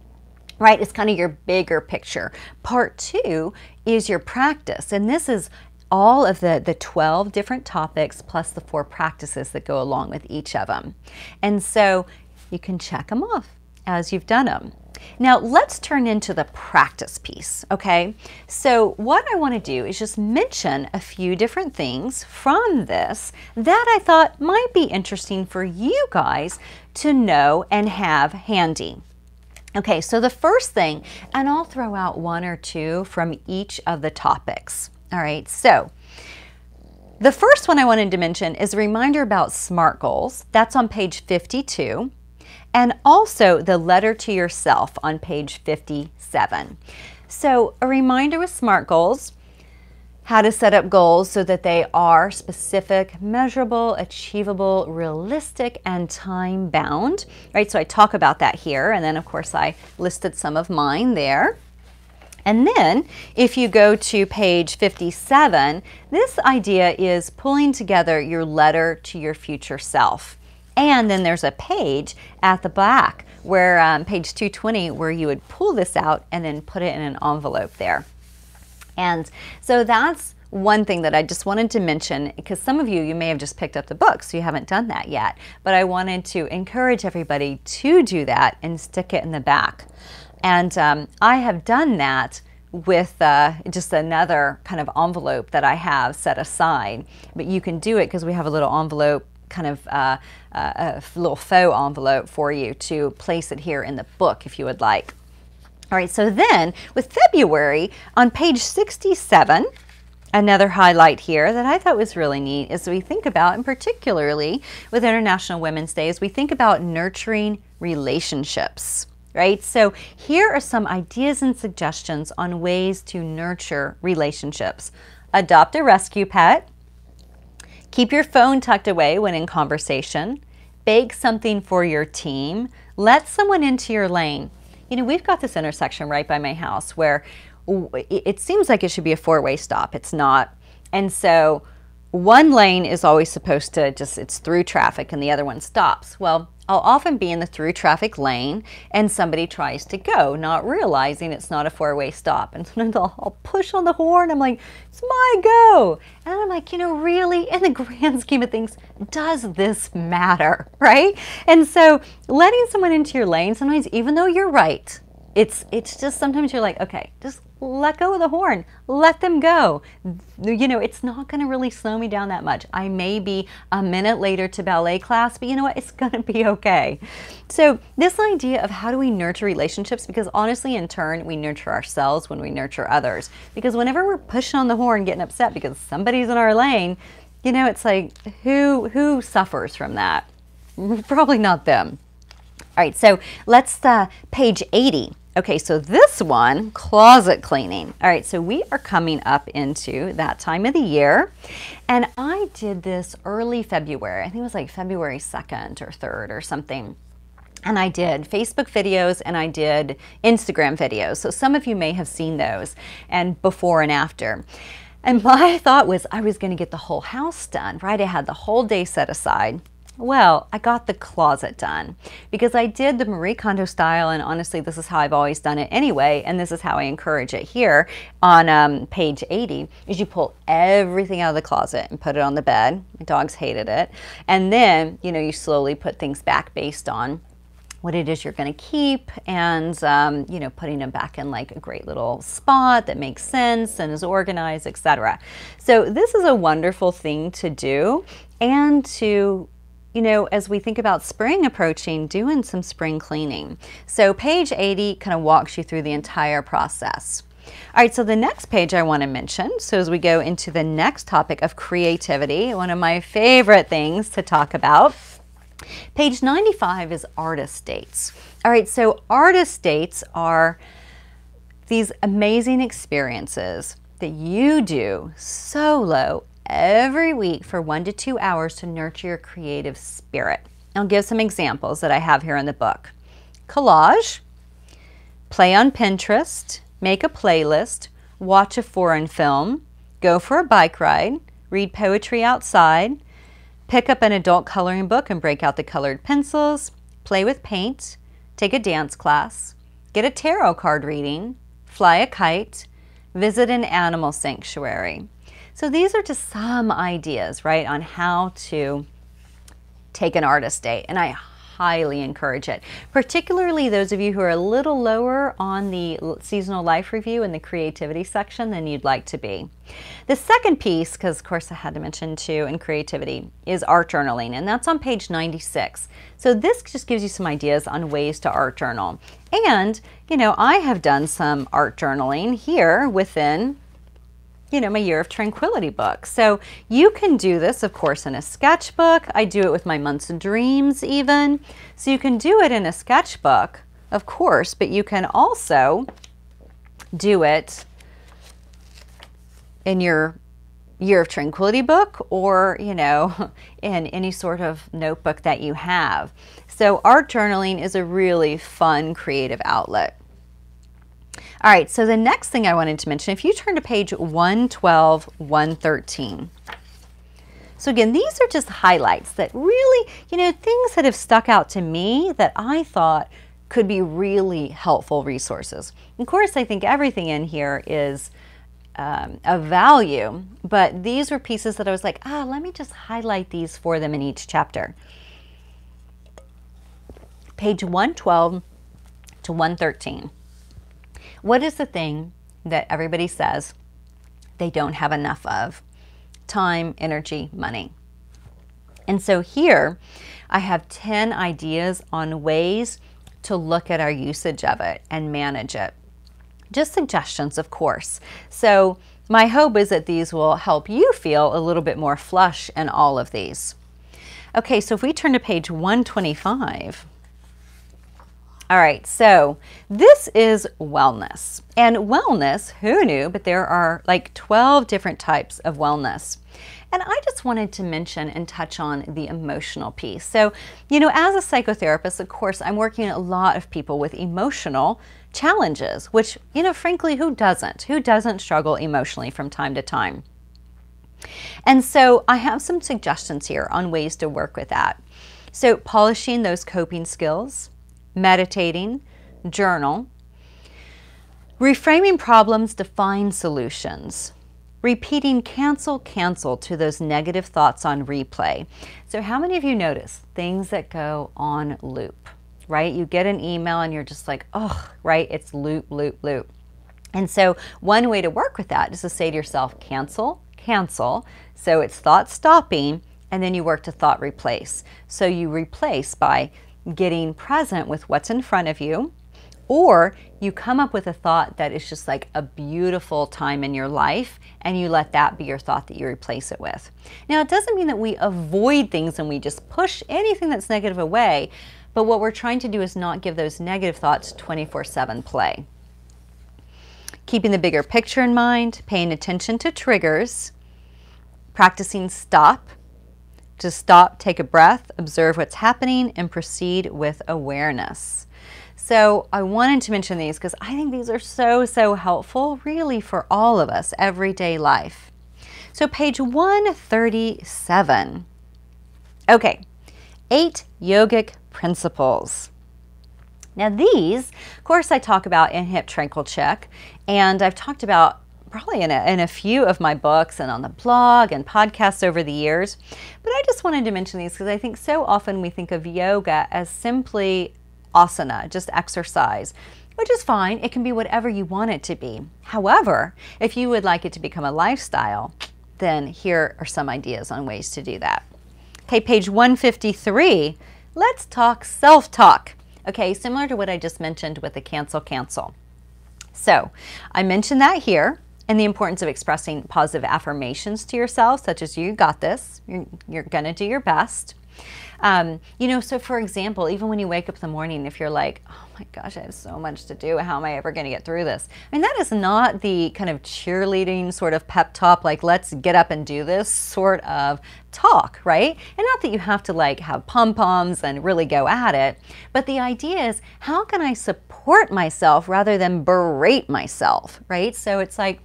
Right, it's kind of your bigger picture. Part 2 is your practice, and this is all of the 12 different topics plus the 4 practices that go along with each of them. And so you can check them off as you've done them. Now let's turn into the practice piece, okay? So what I want to do is just mention a few different things from this that I thought might be interesting for you guys to know and have handy. Okay, so the first thing, and I'll throw out 1 or 2 from each of the topics. All right, so the first one I wanted to mention is a reminder about SMART goals. That's on page 52. And also the letter to yourself on page 57. So a reminder with SMART goals, how to set up goals so that they are specific, measurable, achievable, realistic, and time-bound. Right, so I talk about that here, and then of course I listed some of mine there. And then if you go to page 57, this idea is pulling together your letter to your future self. And then there's a page at the back where page 220 where you would pull this out and then put it in an envelope there. And so that's one thing that I just wanted to mention, because some of you may have just picked up the book, so you haven't done that yet. But I wanted to encourage everybody to do that and stick it in the back. And I have done that with just another kind of envelope that I have set aside. But you can do it because we have a little envelope, kind of a little faux envelope for you to place it here in the book if you would like. All right, so then with February on page 67, another highlight here that I thought was really neat is we think about, and particularly with International Women's Day, is we think about nurturing relationships, right? So here are some ideas and suggestions on ways to nurture relationships. Adopt a rescue pet. Keep your phone tucked away when in conversation. Bake something for your team. Let someone into your lane. You know, we've got this intersection right by my house where it seems like it should be a 4-way stop. It's not. And so one lane is always supposed to it's through traffic and the other one stops. Well, I'll often be in the through traffic lane and somebody tries to go, not realizing it's not a 4-way stop. And sometimes I'll push on the horn. I'm like, it's my go. And I'm like, you know, really, in the grand scheme of things, does this matter, right? And so letting someone into your lane, sometimes even though you're right, it's just sometimes you're like, okay, just let go of the horn, let them go. You know, it's not going to really slow me down that much. I may be a minute later to ballet class, but you know what? It's going to be okay. So this idea of how do we nurture relationships, because honestly, in turn, we nurture ourselves when we nurture others. Because whenever we're pushing on the horn, getting upset because somebody's in our lane, you know, it's like, who suffers from that? Probably not them. All right, so let's page 80. Okay, so this one, closet cleaning. All right, so we are coming up into that time of the year, and I did this early February. I think it was like February 2nd or 3rd or something. And I did Facebook videos and I did Instagram videos. So some of you may have seen those, and before and after. And my thought was I was going to get the whole house done, right? I had the whole day set aside. Well, I got the closet done because I did the Marie Kondo style, and honestly, this is how I've always done it anyway, and this is how I encourage it here on page 80, is you pull everything out of the closet and put it on the bed. My dogs hated it. And then, you know, you slowly put things back based on what it is you're going to keep, and you know, putting them back in like a great little spot that makes sense and is organized, etc. So this is a wonderful thing to do, and to you know, as we think about spring approaching, doing some spring cleaning. So page 80 kind of walks you through the entire process. All right, so the next page I want to mention, so as we go into the next topic of creativity, one of my favorite things to talk about, page 95 is artist dates. All right, so artist dates are these amazing experiences that you do solo every week for 1 to 2 hours to nurture your creative spirit. I'll give some examples that I have here in the book. Collage, play on Pinterest, make a playlist, watch a foreign film, go for a bike ride, read poetry outside, pick up an adult coloring book and break out the colored pencils, play with paint, take a dance class, get a tarot card reading, fly a kite, visit an animal sanctuary. So these are just some ideas, right, on how to take an artist date, and I highly encourage it, particularly those of you who are a little lower on the seasonal life review in the creativity section than you'd like to be. The second piece, because of course I had to mention too in creativity, is art journaling, and that's on page 96. So this just gives you some ideas on ways to art journal. And, you know, I have done some art journaling here within, you know, my Year of Tranquility book. So you can do this, of course, in a sketchbook. I do it with my months of dreams even. So you can do it in a sketchbook, of course, but you can also do it in your Year of Tranquility book, or, you know, in any sort of notebook that you have. So art journaling is a really fun creative outlet. All right, so the next thing I wanted to mention, if you turn to page 112, 113. So again, these are just highlights that really, you know, things that have stuck out to me that I thought could be really helpful resources. Of course, I think everything in here is of value, but these were pieces that I was like, let me just highlight these for them in each chapter. Page 112 to 113. What is the thing that everybody says they don't have enough of? Time, energy, money. And so here I have 10 ideas on ways to look at our usage of it and manage it. Just suggestions, of course. So my hope is that these will help you feel a little bit more flush in all of these. Okay, so if we turn to page 125, all right, so this is wellness. And wellness, who knew, but there are like 12 different types of wellness. And I just wanted to mention and touch on the emotional piece. So, you know, as a psychotherapist, of course, I'm working with a lot of people with emotional challenges, which, you know, frankly, who doesn't? Who doesn't struggle emotionally from time to time? And so I have some suggestions here on ways to work with that. So polishing those coping skills, meditating, journal, reframing problems to find solutions, repeating cancel, cancel to those negative thoughts on replay. So how many of you notice things that go on loop, right? You get an email and you're just like, oh, right? It's loop, loop, loop. And so one way to work with that is to say to yourself, cancel, cancel. So it's thought stopping, and then you work to thought replace. So you replace by getting present with what's in front of you, or you come up with a thought that is just like a beautiful time in your life, and you let that be your thought that you replace it with. Now, it doesn't mean that we avoid things and we just push anything that's negative away, but what we're trying to do is not give those negative thoughts 24/7 play. Keeping the bigger picture in mind, paying attention to triggers, practicing stop. To stop, take a breath, observe what's happening, and proceed with awareness. So I wanted to mention these because I think these are so helpful really for all of us, everyday life. So page 137. Okay, 8 yogic principles. Now these, of course, I talk about in Hip Tranquil Check, and I've talked about probably in a few of my books and on the blog and podcasts over the years. But I just wanted to mention these because I think so often we think of yoga as simply asana, just exercise, which is fine. It can be whatever you want it to be. However, if you would like it to become a lifestyle, then here are some ideas on ways to do that. Okay, page 153. Let's talk self-talk. Okay, similar to what I just mentioned with the cancel. So I mentioned that here, and the importance of expressing positive affirmations to yourself, such as you got this, you're gonna do your best. You know, so for example, even when you wake up in the morning, if you're like, oh my gosh, I have so much to do, how am I ever going to get through this? I mean, that is not the kind of cheerleading sort of pep talk, like let's get up and do this sort of talk, right? And not that you have to like have pom-poms and really go at it, but the idea is, how can I support myself rather than berate myself, right? So it's like,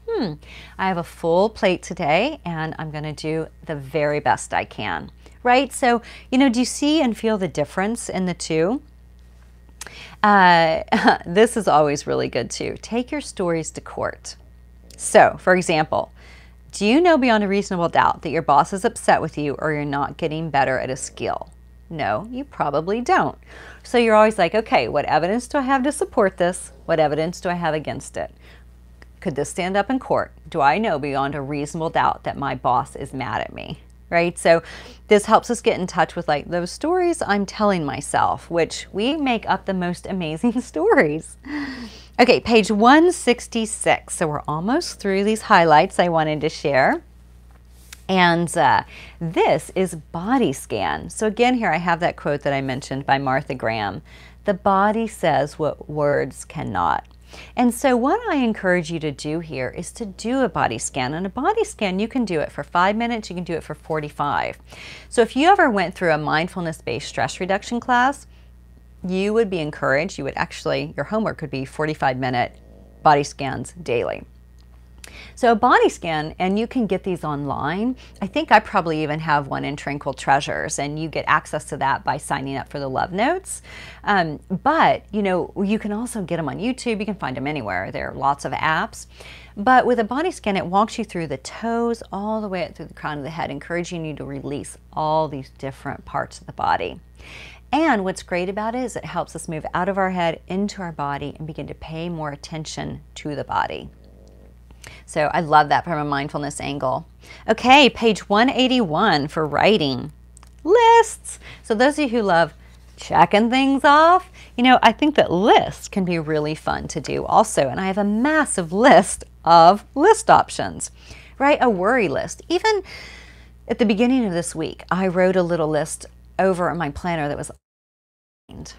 I have a full plate today and I'm going to do the very best I can. Right? So, you know, do you see and feel the difference in the two? This is always really good too. Take your stories to court. So, for example, do you know beyond a reasonable doubt that your boss is upset with you or you're not getting better at a skill? No, you probably don't. So you're always like, okay, what evidence do I have to support this? What evidence do I have against it? Could this stand up in court? Do I know beyond a reasonable doubt that my boss is mad at me? Right? So this helps us get in touch with like those stories I'm telling myself, which we make up the most amazing stories. Okay, page 166. So we're almost through these highlights I wanted to share. And this is body scan. So again, here I have that quote that I mentioned by Martha Graham. The body says what words cannot. And so what I encourage you to do here is to do a body scan. And a body scan, you can do it for 5 minutes, you can do it for 45. So if you ever went through a mindfulness-based stress reduction class, you would be encouraged, you would actually, your homework could be 45-minute body scans daily. So a body scan, and you can get these online. I think I probably even have one in Tranquil Treasures, and you get access to that by signing up for the Love Notes. But, you know, you can also get them on YouTube. You can find them anywhere. There are lots of apps. But with a body scan, it walks you through the toes all the way up through the crown of the head, encouraging you to release all these different parts of the body. And what's great about it is it helps us move out of our head into our body and begin to pay more attention to the body. So I love that from a mindfulness angle. Okay, page 181 for writing. Lists. So those of you who love checking things off, you know, I think that lists can be really fun to do also. And I have a massive list of list options, right? A worry list. Even at the beginning of this week, I wrote a little list over in my planner that was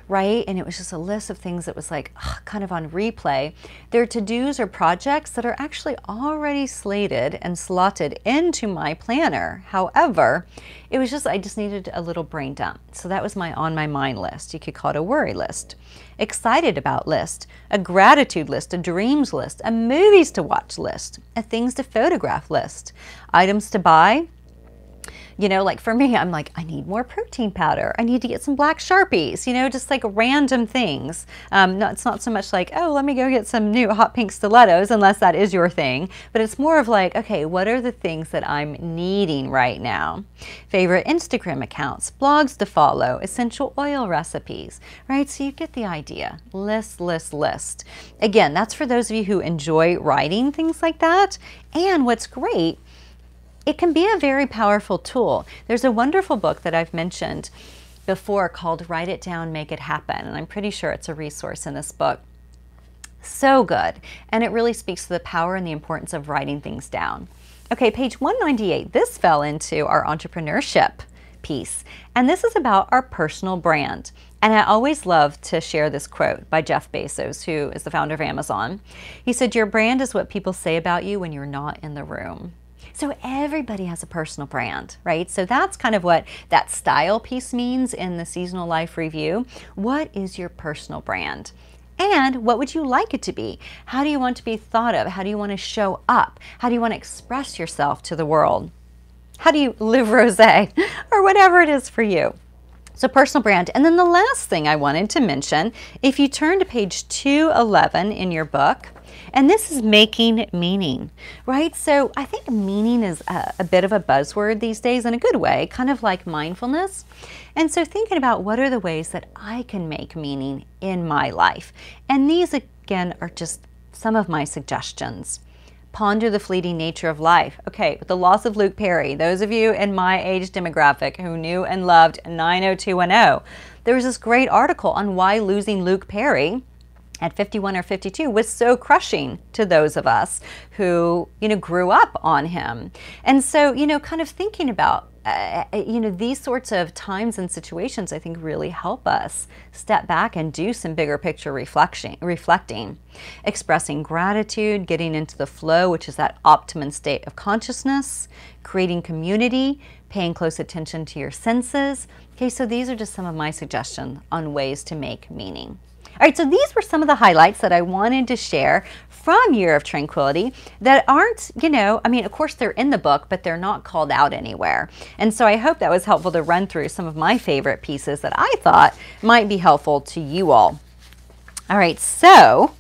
right? And it was just a list of things that was like kind of on replay. They're to-dos or projects that are actually already slated and slotted into my planner. However, it was just, I just needed a little brain dump. So that was my on my mind list. You could call it a worry list. Excited about list, a gratitude list, a dreams list, a movies to watch list, a things to photograph list, items to buy. You know, like for me, I'm like, I need more protein powder. I need to get some black Sharpies, you know, just like random things. It's not so much like, oh, let me go get some new hot pink stilettos, unless that is your thing. But it's more of like, okay, what are the things that I'm needing right now? Favorite Instagram accounts, blogs to follow, essential oil recipes, right? So you get the idea. List, list, list. Again, that's for those of you who enjoy writing things like that. And what's great, it can be a very powerful tool. There's a wonderful book that I've mentioned before called Write It Down, Make It Happen. And I'm pretty sure it's a resource in this book. So good. And it really speaks to the power and the importance of writing things down. Okay, page 198. This fell into our entrepreneurship piece. And this is about our personal brand. And I always love to share this quote by Jeff Bezos, who is the founder of Amazon. He said, your brand is what people say about you when you're not in the room. So everybody has a personal brand, right? So that's kind of what that style piece means in the Seasonal Life Review. What is your personal brand? And what would you like it to be? How do you want to be thought of? How do you want to show up? How do you want to express yourself to the world? How do you live rosé or whatever it is for you? So personal brand. And then the last thing I wanted to mention, if you turn to page 211 in your book, and this is making meaning, right? So I think meaning is a bit of a buzzword these days in a good way, kind of like mindfulness. And so thinking about what are the ways that I can make meaning in my life. And these again are just some of my suggestions. Ponder the fleeting nature of life. Okay, with the loss of Luke Perry, those of you in my age demographic who knew and loved 90210, there was this great article on why losing Luke Perry at 51 or 52 was so crushing to those of us who, grew up on him. And so, kind of thinking about, these sorts of times and situations, I think really help us step back and do some bigger picture reflecting, expressing gratitude, getting into the flow, which is that optimum state of consciousness, creating community, paying close attention to your senses. Okay, so these are just some of my suggestions on ways to make meaning. All right, so these were some of the highlights that I wanted to share from Year of Tranquility that aren't, of course they're in the book, but they're not called out anywhere. And so I hope that was helpful to run through some of my favorite pieces that I thought might be helpful to you all. All right, so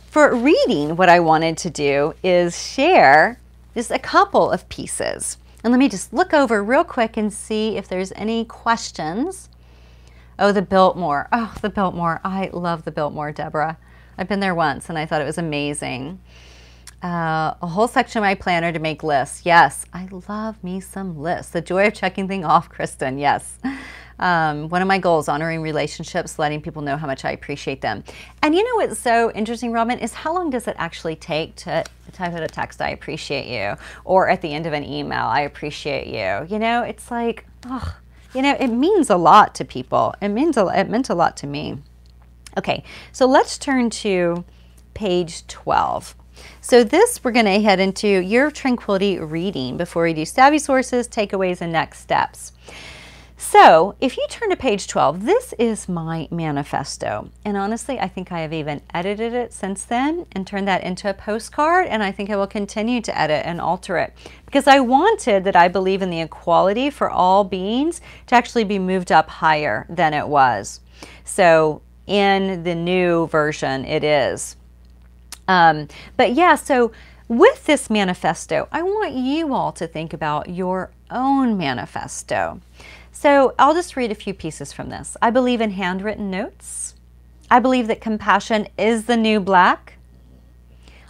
for reading, what I wanted to do is share just a couple of pieces. And let me just look over real quick and see if there's any questions. Oh, the Biltmore. Oh, the Biltmore. I love the Biltmore, Deborah. I've been there once and I thought it was amazing. A whole section of my planner to make lists. Yes, I love me some lists. The joy of checking things off, Kristen. Yes. One of my goals, honoring relationships, letting people know how much I appreciate them. And what's so interesting, Robin, is how long does it actually take to type out a text, I appreciate you, or at the end of an email, I appreciate you. It's like, oh, it means a lot to people. It meant a lot to me. Okay, so let's turn to page 12. So this, we're going to head into Year of Tranquility reading before we do savvy sources, takeaways, and next steps. So if you turn to page 12, this is my manifesto. And honestly, I think I have even edited it since then and turned that into a postcard. And I think I will continue to edit and alter it because I wanted that I believe in the equality for all beings to actually be moved up higher than it was. So in the new version, it is. But yeah, so with this manifesto, I want you all to think about your own manifesto. So I'll just read a few pieces from this. I believe in handwritten notes. I believe that compassion is the new black.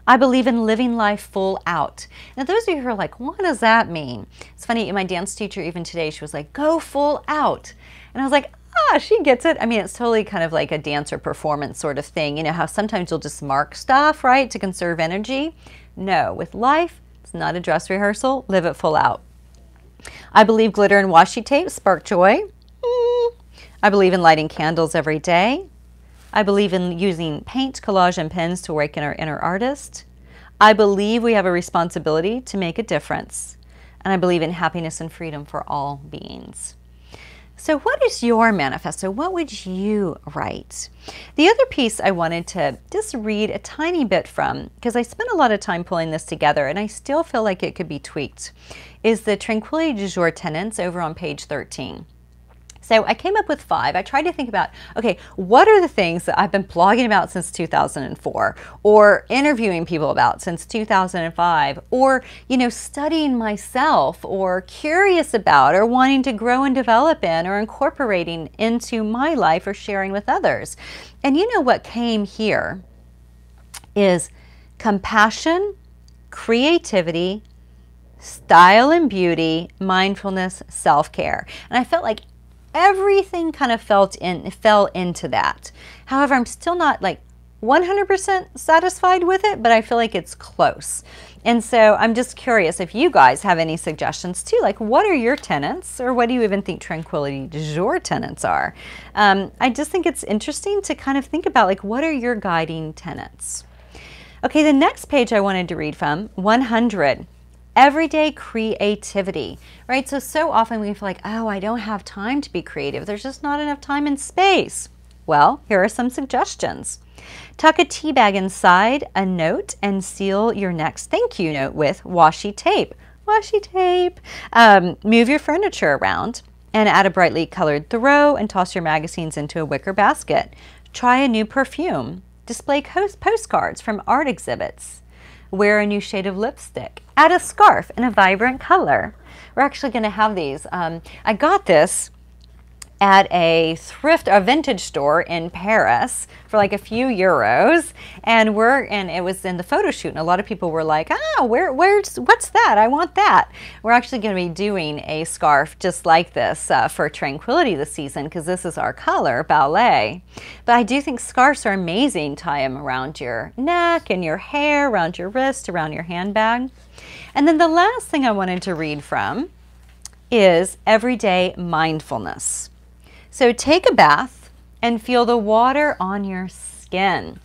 I believe in living life full out. Now, those of you who are like, what does that mean? It's funny, my dance teacher, even today, she was like, go full out. And I was like, she gets it. I mean, it's totally kind of like a dance or performance sort of thing. How sometimes you'll just mark stuff, right, to conserve energy. No, with life, it's not a dress rehearsal. Live it full out. I believe glitter and washi tape spark joy. I believe in lighting candles every day. I believe in using paint, collage, and pens to awaken our inner artist. I believe we have a responsibility to make a difference. And I believe in happiness and freedom for all beings. So what is your manifesto? What would you write? The other piece I wanted to just read a tiny bit from, because I spent a lot of time pulling this together and I still feel like it could be tweaked, is the Tranquility du Jour tenets over on page 13. So I came up with 5. I tried to think about, okay, what are the things that I've been blogging about since 2004 or interviewing people about since 2005 or, studying myself or curious about or wanting to grow and develop in or incorporating into my life or sharing with others. And what came here is compassion, creativity, style and beauty, mindfulness, self-care. And I felt like everything kind of fell into that. However, I'm still not like 100% satisfied with it, but I feel like it's close. And so I'm just curious if you guys have any suggestions too, like what are your tenets or what do you even think Tranquility du Jour tenets are? I just think it's interesting to kind of think about like what are your guiding tenets? Okay, the next page I wanted to read from, 100. Everyday creativity, right? So often we feel like, oh, I don't have time to be creative. There's just not enough time and space. Well, here are some suggestions. Tuck a tea bag inside a note and seal your next thank you note with washi tape. Washi tape. Move your furniture around and add a brightly colored throw and toss your magazines into a wicker basket. Try a new perfume. Display postcards from art exhibits. Wear a new shade of lipstick. Add a scarf in a vibrant color. We're actually going to have these. I got this at a vintage store in Paris for like a few euros, and it was in the photo shoot, and a lot of people were like, what's that? I want that. We're actually going to be doing a scarf just like this for Tranquility this season, because this is our color, ballet. But I do think scarves are amazing. Tie them around your neck and your hair, around your wrist, around your handbag. And then the last thing I wanted to read from is everyday mindfulness. So take a bath and feel the water on your skin.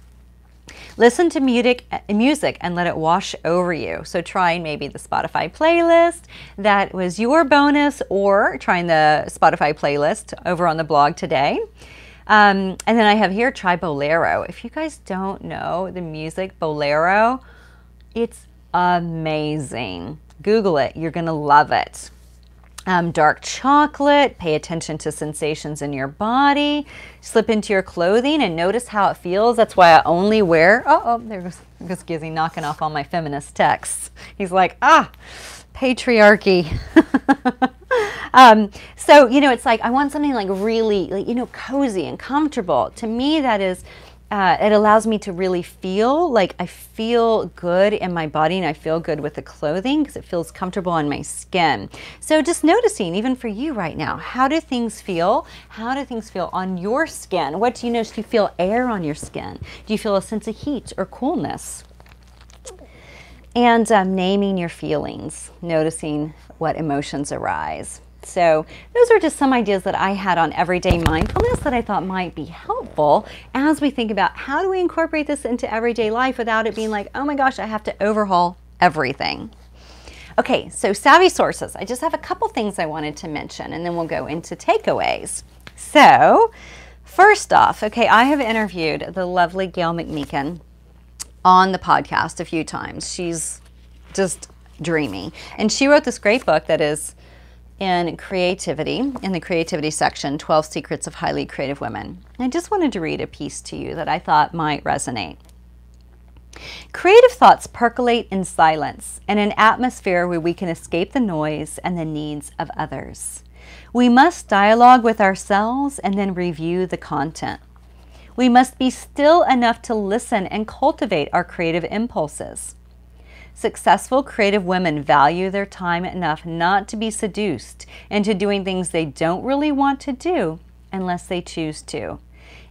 Listen to music and let it wash over you. So trying maybe the Spotify playlist that was your bonus, or trying the Spotify playlist over on the blog today. And then I have here, try Bolero. If you guys don't know the music Bolero, it's amazing. Google it. You're going to love it. Dark chocolate, pay attention to sensations in your body, slip into your clothing and notice how it feels. That's why I only wear, there goes Gizzy knocking off all my feminist texts. He's like, patriarchy. So, it's like, I want something like really, cozy and comfortable. To me, that is, it allows me to really feel like I feel good in my body, and I feel good with the clothing because it feels comfortable on my skin. So just noticing, even for you right now, how do things feel? How do things feel on your skin? What do you notice? Do you feel air on your skin? Do you feel a sense of heat or coolness? And naming your feelings, noticing what emotions arise. So those are just some ideas that I had on everyday mindfulness that I thought might be helpful as we think about how do we incorporate this into everyday life without it being like, oh my gosh, I have to overhaul everything. Okay, so savvy sources. I just have a couple things I wanted to mention, and then we'll go into takeaways. So first off, okay, I have interviewed the lovely Gail McMeekin on the podcast a few times. She's just dreamy. And she wrote this great book that is in creativity, in the creativity section, 12 Secrets of Highly Creative Women. I just wanted to read a piece to you that I thought might resonate. Creative thoughts percolate in silence, in an atmosphere where we can escape the noise and the needs of others. We must dialogue with ourselves and then review the content. We must be still enough to listen and cultivate our creative impulses. Successful creative women value their time enough not to be seduced into doing things they don't really want to do unless they choose to.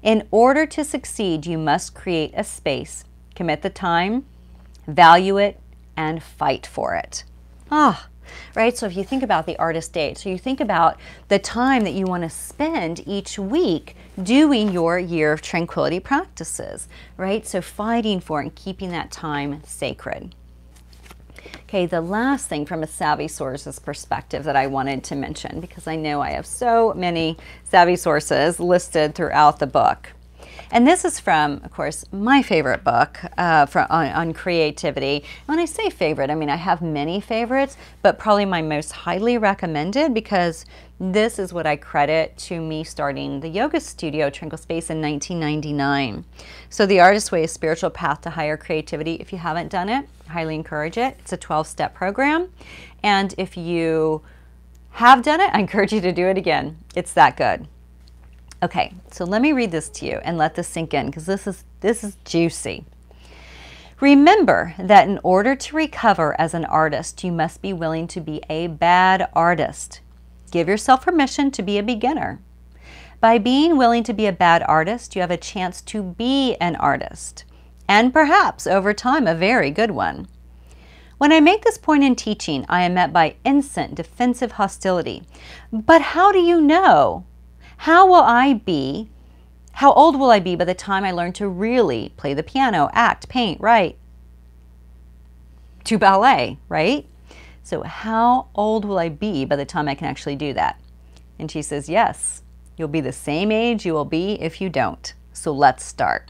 In order to succeed, you must create a space, commit the time, value it, and fight for it. Right? So if you think about the artist date, so you think about the time that you want to spend each week doing your Year of Tranquility practices, right? So fighting for and keeping that time sacred. Okay, the last thing from a savvy sources perspective that I wanted to mention, because I know I have so many savvy sources listed throughout the book. And this is from, of course, my favorite book on creativity. When I say favorite, I mean I have many favorites, but probably my most highly recommended, because this is what I credit to me starting the yoga studio, Tranquil Space, in 1999. So The Artist's Way, A Spiritual Path to Higher Creativity. If you haven't done it, I highly encourage it. It's a 12-step program. And if you have done it, I encourage you to do it again. It's that good. Okay, so let me read this to you and let this sink in, because this is juicy. Remember that in order to recover as an artist, you must be willing to be a bad artist. Give yourself permission to be a beginner. By being willing to be a bad artist, you have a chance to be an artist, and perhaps over time a very good one. When I make this point in teaching, I am met by instant defensive hostility. But how do you know? How old will I be by the time I learn to really play the piano, act, paint, write, do ballet, right? So how old will I be by the time I can actually do that? And she says, yes, you'll be the same age you will be if you don't. So let's start.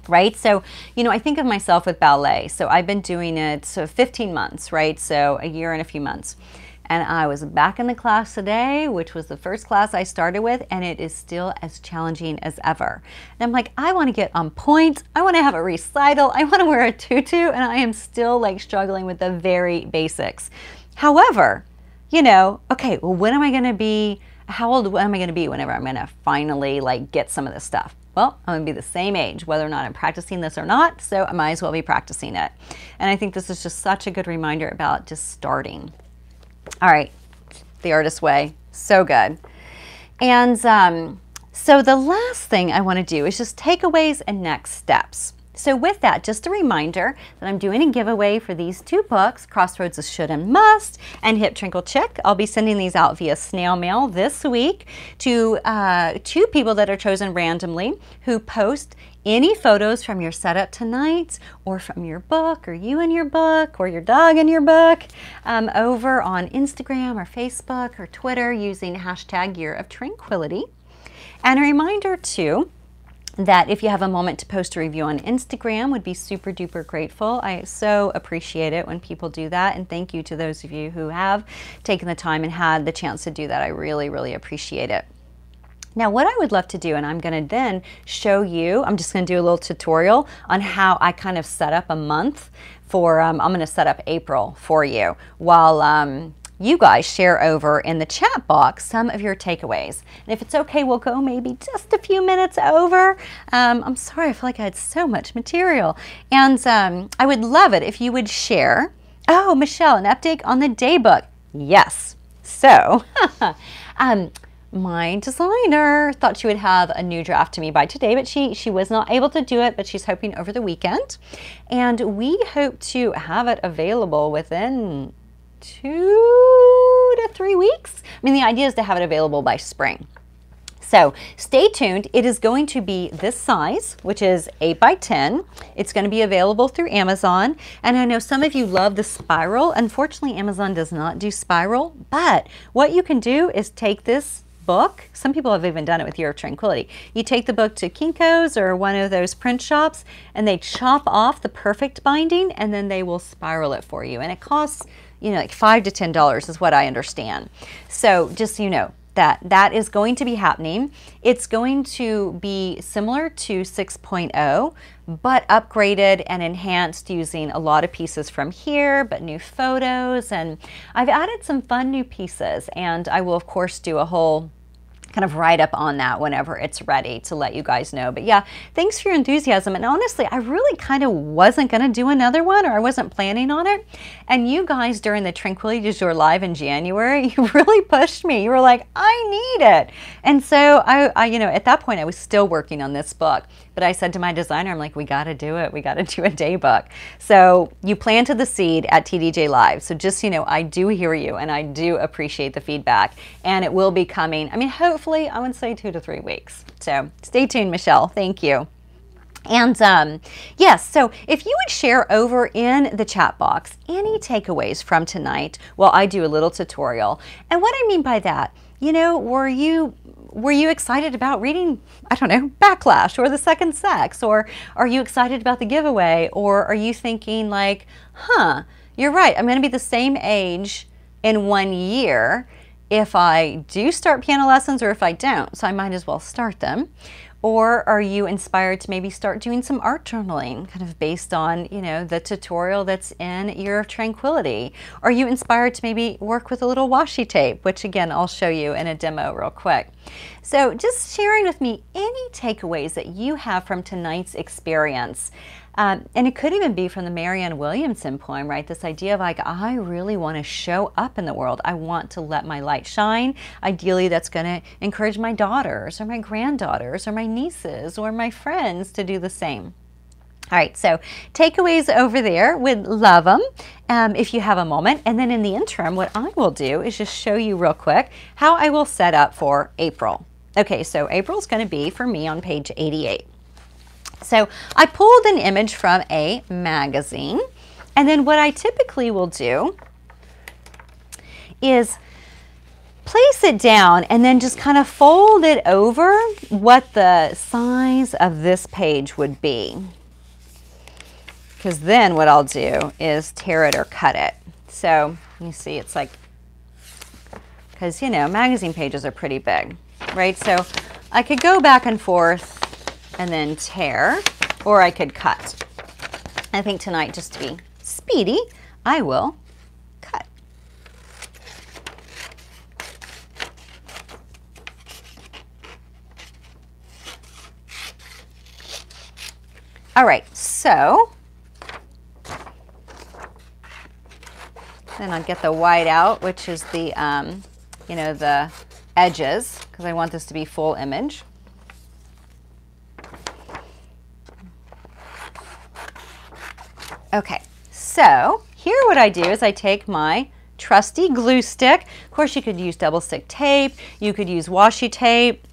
Right? So, I think of myself with ballet. So I've been doing it 15 months, right? So a year and a few months. And I was back in the class today, which was the first class I started with, and it is still as challenging as ever. And I'm like, I want to get on point. I want to have a recital. I want to wear a tutu, and I am still like struggling with the very basics. However, okay, well, when am I going to be how old am I going to be whenever I'm going to finally like get some of this stuff? Well, I'm going to be the same age, whether or not I'm practicing this or not, so I might as well be practicing it. And I think this is just such a good reminder about just starting. All right, The Artist's Way, so good. And so the last thing I want to do is just takeaways and next steps. So with that, just a reminder that I'm doing a giveaway for these 2 books, Crossroads of Should and Must and Hip Trinkle Chick. I'll be sending these out via snail mail this week to 2 people that are chosen randomly who post any photos from your setup tonight or from your book or you and your book or your dog and your book over on Instagram or Facebook or Twitter using hashtag Year of Tranquility. And a reminder too, that if you have a moment to post a review on Instagram, would be super duper grateful. I so appreciate it when people do that, and thank you to those of you who have taken the time and had the chance to do that. I really, really appreciate it. Now what I would love to do, and I'm going to then show you, I'm just going to do a little tutorial on how I kind of set up a month for, I'm going to set up April for you while you guys share over in the chat box some of your takeaways. And if it's okay, we'll go maybe just a few minutes over. I'm sorry, I feel like I had so much material. And I would love it if you would share. Oh, Michelle, an update on the daybook. Yes. So, my designer thought she would have a new draft to me by today, but she was not able to do it, but she's hoping over the weekend. And we hope to have it available within 2 to 3 weeks. I mean, the idea is to have it available by spring. So stay tuned. It is going to be this size, which is 8 by 10. It's going to be available through Amazon. And I know some of you love the spiral. Unfortunately, Amazon does not do spiral, but what you can do is take this book. Some people have even done it with Year of Tranquility. You take the book to Kinko's or one of those print shops and they chop off the perfect binding and then they will spiral it for you. And it costs, you know, like $5 to $10 is what I understand. So just so you know, that is going to be happening. It's going to be similar to 6.0, but upgraded and enhanced using a lot of pieces from here, but new photos. And I've added some fun new pieces, and I will of course do a whole kind of write up on that whenever it's ready to let you guys know. But yeah, thanks for your enthusiasm. And honestly, I really kind of wasn't going to do another one, or I wasn't planning on it. And you guys during the Tranquility Du Jour Live in January, you really pushed me. You were like, I need it. And so I you know, at that point I was still working on this book. But I said to my designer, I'm like, we got to do it. We got to do a day book. So you planted the seed at TDJ Live. So just, you know, I do hear you and I do appreciate the feedback. And it will be coming, I mean, hopefully, I would say 2 to 3 weeks. So stay tuned, Michelle. Thank you. And yes, so if you would share over in the chat box any takeaways from tonight while I do a little tutorial. And what I mean by that, you know, were you excited about reading, I don't know, Backlash or The Second Sex? Or are you excited about the giveaway? Or are you thinking like, huh, you're right, I'm going to be the same age in 1 year if I do start piano lessons or if I don't, so I might as well start them. Or are you inspired to maybe start doing some art journaling, kind of based on, you know, the tutorial that's in Year of Tranquility? Are you inspired to maybe work with a little washi tape, which again, I'll show you in a demo real quick. So just sharing with me any takeaways that you have from tonight's experience. And it could even be from the Marianne Williamson poem, right? This idea of like, I really want to show up in the world. I want to let my light shine. Ideally, that's going to encourage my daughters or my granddaughters or my nieces or my friends to do the same. All right, so takeaways over there, would love them if you have a moment. And then in the interim, what I will do is just show you real quick how I will set up for April. Okay, so April's going to be for me on page 88. So I pulled an image from a magazine, and then what I typically will do is place it down and then just kind of fold it over what the size of this page would be. Because then what I'll do is tear it or cut it. So you see it's like, because you know, magazine pages are pretty big, right? So I could go back and forth and then tear, or I could cut. I think tonight, just to be speedy, I will cut. All right, so then I'll get the white out, which is the, you know, the edges, because I want this to be full image. Okay, so here what I do is I take my trusty glue stick. Of course, you could use double stick tape. You could use washi tape.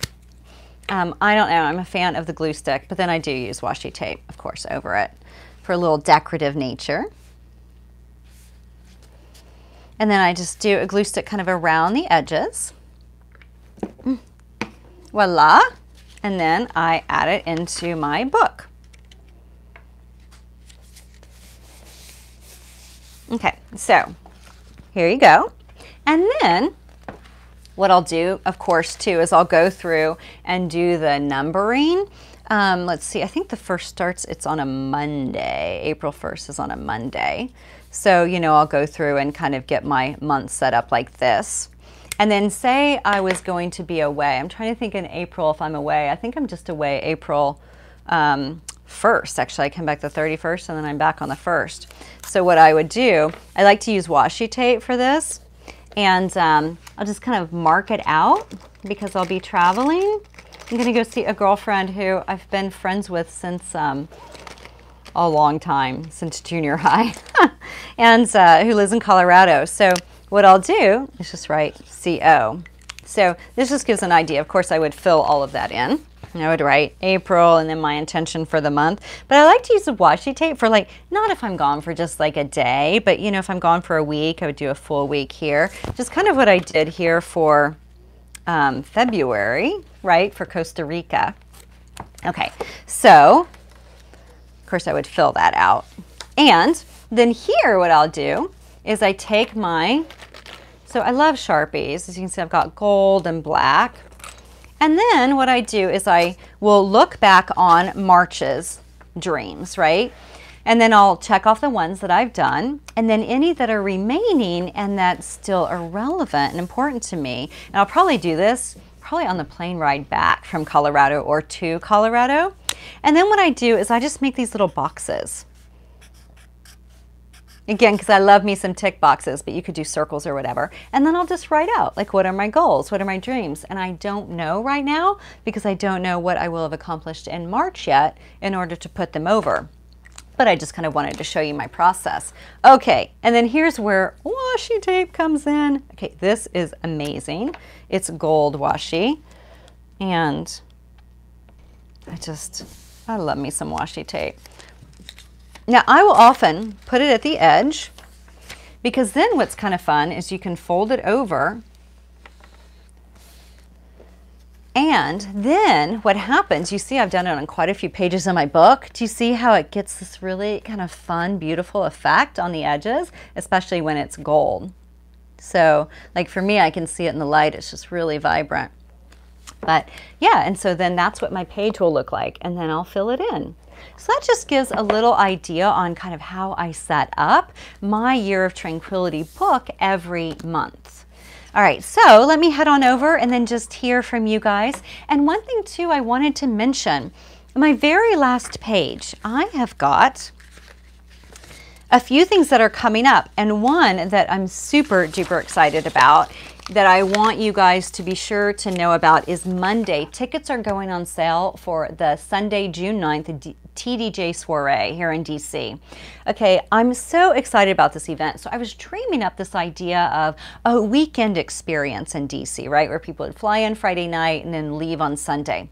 I don't know, I'm a fan of the glue stick, but then I do use washi tape, of course, over it for a little decorative nature. And then I just do a glue stick kind of around the edges. Voila. And then I add it into my book. Okay, so here you go. And then what I'll do, of course, too, is I'll go through and do the numbering. Let's see, I think the first starts, it's on a Monday. April 1st is on a Monday. So, you know, I'll go through and kind of get my month set up like this. And then say I was going to be away. I'm trying to think in April if I'm away. I think I'm just away April 1st. Actually, I come back the 31st and then I'm back on the 1st. So what I would do, I like to use washi tape for this. And I'll just kind of mark it out because I'll be traveling. I'm going to go see a girlfriend who I've been friends with since a long time, since junior high, and who lives in Colorado. So what I'll do is just write CO. So this just gives an idea. Of course, I would fill all of that in. I would write April and then my intention for the month. But I like to use the washi tape for like, not if I'm gone for just like a day, but you know, if I'm gone for a week, I would do a full week here. Just kind of what I did here for February, right, for Costa Rica. Okay, so of course I would fill that out. And then here what I'll do is I take my, so I love Sharpies. As you can see, I've got gold and black. And then what I do is I will look back on March's dreams, right? And then I'll check off the ones that I've done, and then any that are remaining and that still are relevant and important to me. And I'll probably do this probably on the plane ride back from Colorado or to Colorado. And then what I do is I just make these little boxes. Again, because I love me some tick boxes, but you could do circles or whatever. And then I'll just write out, like, what are my goals? What are my dreams? And I don't know right now because I don't know what I will have accomplished in March yet in order to put them over. But I just kind of wanted to show you my process. Okay, and then here's where washi tape comes in. Okay, this is amazing. It's gold washi. And I love me some washi tape. Now, I will often put it at the edge because then what's kind of fun is you can fold it over. And then what happens, you see I've done it on quite a few pages in my book. Do you see how it gets this really kind of fun, beautiful effect on the edges, especially when it's gold? So like for me, I can see it in the light. It's just really vibrant. But yeah, and so then that's what my page will look like. And then I'll fill it in. So that just gives a little idea on kind of how I set up my Year of Tranquility book every month. All right, so let me head on over and then just hear from you guys. And one thing too I wanted to mention, my very last page, I have got a few things that are coming up, and one that I'm super duper excited about that I want you guys to be sure to know about is Monday. Tickets are going on sale for the Sunday, June 9th TDJ Soiree here in DC. Okay, I'm so excited about this event. So I was dreaming up this idea of a weekend experience in DC, right? Where people would fly in Friday night and then leave on Sunday.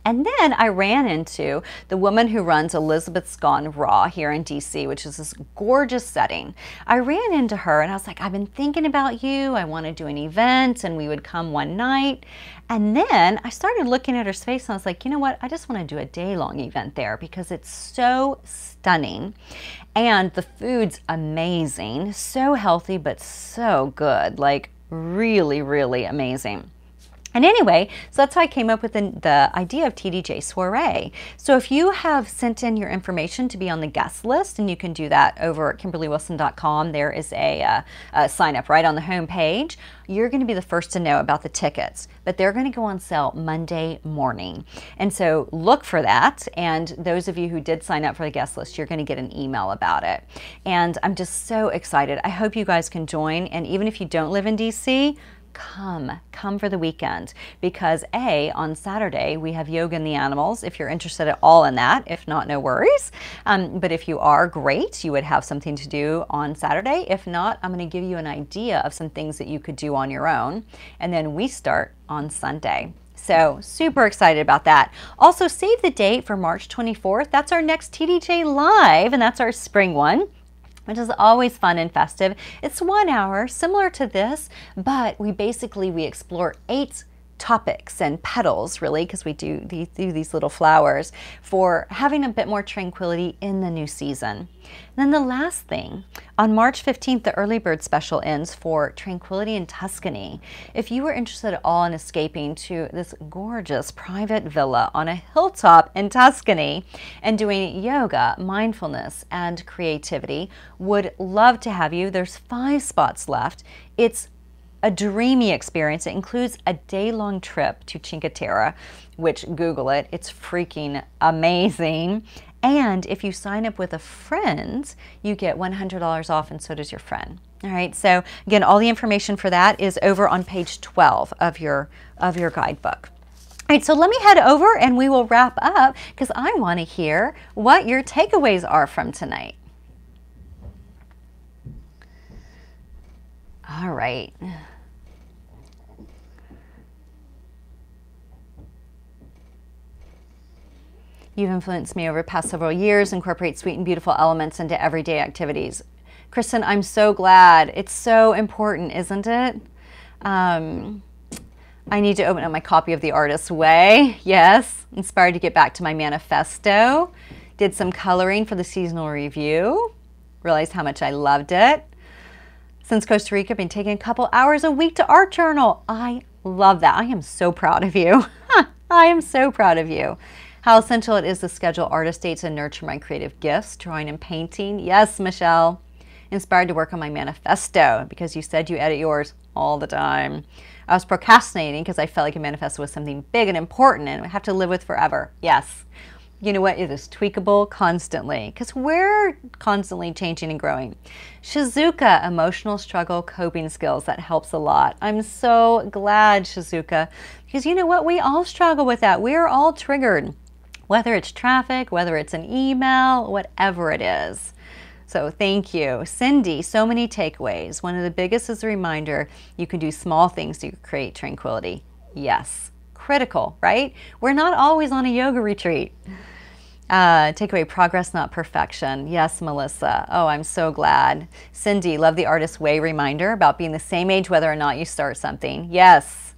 And then I ran into the woman who runs Elizabeth's Gone Raw here in DC, which is this gorgeous setting. I ran into her and I was like, I've been thinking about you. I want to do an event, and we would come one night. And then I started looking at her space and I was like, you know what? I just want to do a day-long event there because it's so stunning. And the food's amazing, so healthy, but so good, like really, really amazing. And anyway, so that's how I came up with the idea of TDJ Soiree. So if you have sent in your information to be on the guest list, and you can do that over at KimberlyWilson.com, there is a sign up right on the home page. You're going to be the first to know about the tickets, but they're going to go on sale Monday morning. And so look for that. And those of you who did sign up for the guest list, you're going to get an email about it. And I'm just so excited. I hope you guys can join. And even if you don't live in DC, come for the weekend, because on Saturday we have yoga and the animals, if you're interested at all in that. If not, no worries. But if you are, great, you would have something to do on Saturday. If not, I'm going to give you an idea of some things that you could do on your own, and then we start on Sunday. So super excited about that. Also, save the date for March 24th. That's our next TDJ Live, and that's our spring one, which is always fun and festive. It's 1 hour, similar to this, but we explore 8 topics and petals, really, because we do these little flowers for having a bit more tranquility in the new season. And then the last thing, on March 15th, the early bird special ends for Tranquility in Tuscany. If you were interested at all in escaping to this gorgeous private villa on a hilltop in Tuscany and doing yoga, mindfulness, and creativity, would love to have you. There's 5 spots left. It's a dreamy experience. It includes a day-long trip to Cinque Terre, which, Google it, it's freaking amazing. And if you sign up with a friend, you get $100 off, and so does your friend. All right, so again, all the information for that is over on page 12 of your guidebook. All right, so let me head over and we will wrap up, because I want to hear what your takeaways are from tonight. All right. You've influenced me over the past several years, incorporate sweet and beautiful elements into everyday activities. Kristen, I'm so glad. It's so important, isn't it? I need to open up my copy of The Artist's Way. Yes, inspired to get back to my manifesto. Did some coloring for the seasonal review. Realized how much I loved it. Since Costa Rica, I've been taking a couple hours a week to art journal. I love that. I am so proud of you. I am so proud of you. How essential it is to schedule artist dates and nurture my creative gifts, drawing and painting. Yes, Michelle. Inspired to work on my manifesto, because you said you edit yours all the time. I was procrastinating because I felt like a manifesto was something big and important and I have to live with forever. Yes. You know what? It is tweakable constantly, because we're constantly changing and growing. Shizuka, emotional struggle, coping skills. That helps a lot. I'm so glad, Shizuka, because you know what? We all struggle with that. We are all triggered, whether it's traffic, whether it's an email, whatever it is. So thank you. Cindy, so many takeaways. One of the biggest is a reminder you can do small things to create tranquility. Yes. Critical, right? We're not always on a yoga retreat. Takeaway, progress, not perfection. Yes, Melissa. Oh, I'm so glad. Cindy, love the Artist's Way reminder about being the same age whether or not you start something. Yes.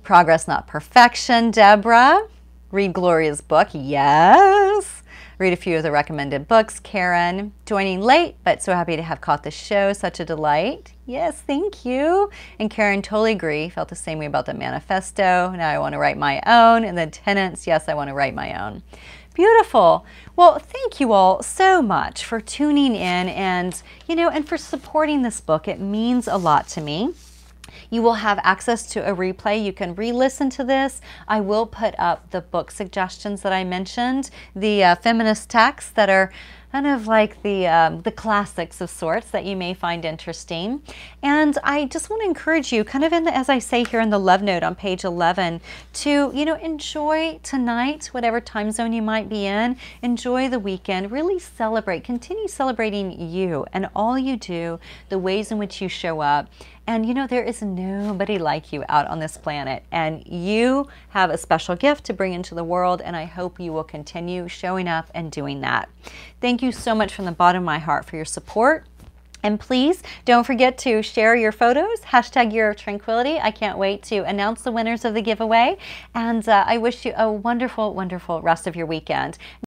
Progress, not perfection. Deborah, read Gloria's book. Yes. Read a few of the recommended books. Karen, joining late, but so happy to have caught the show. Such a delight. Yes, thank you. And Karen, totally agree. Felt the same way about the manifesto. Now I want to write my own. And the tenets, yes, I want to write my own. Beautiful. Well, thank you all so much for tuning in and, and for supporting this book. It means a lot to me. You will have access to a replay. You can re-listen to this. I will put up the book suggestions that I mentioned, the feminist texts that are kind of like the classics of sorts that you may find interesting. And I just want to encourage you, kind of as I say here in the love note on page 11, to, enjoy tonight, whatever time zone you might be in. Enjoy the weekend. Really celebrate. Continue celebrating you and all you do, the ways in which you show up. And there is nobody like you out on this planet, and you have a special gift to bring into the world, and I hope you will continue showing up and doing that. Thank you so much from the bottom of my heart for your support. And please don't forget to share your photos, hashtag Year of Tranquility. I can't wait to announce the winners of the giveaway. And I wish you a wonderful, wonderful rest of your weekend.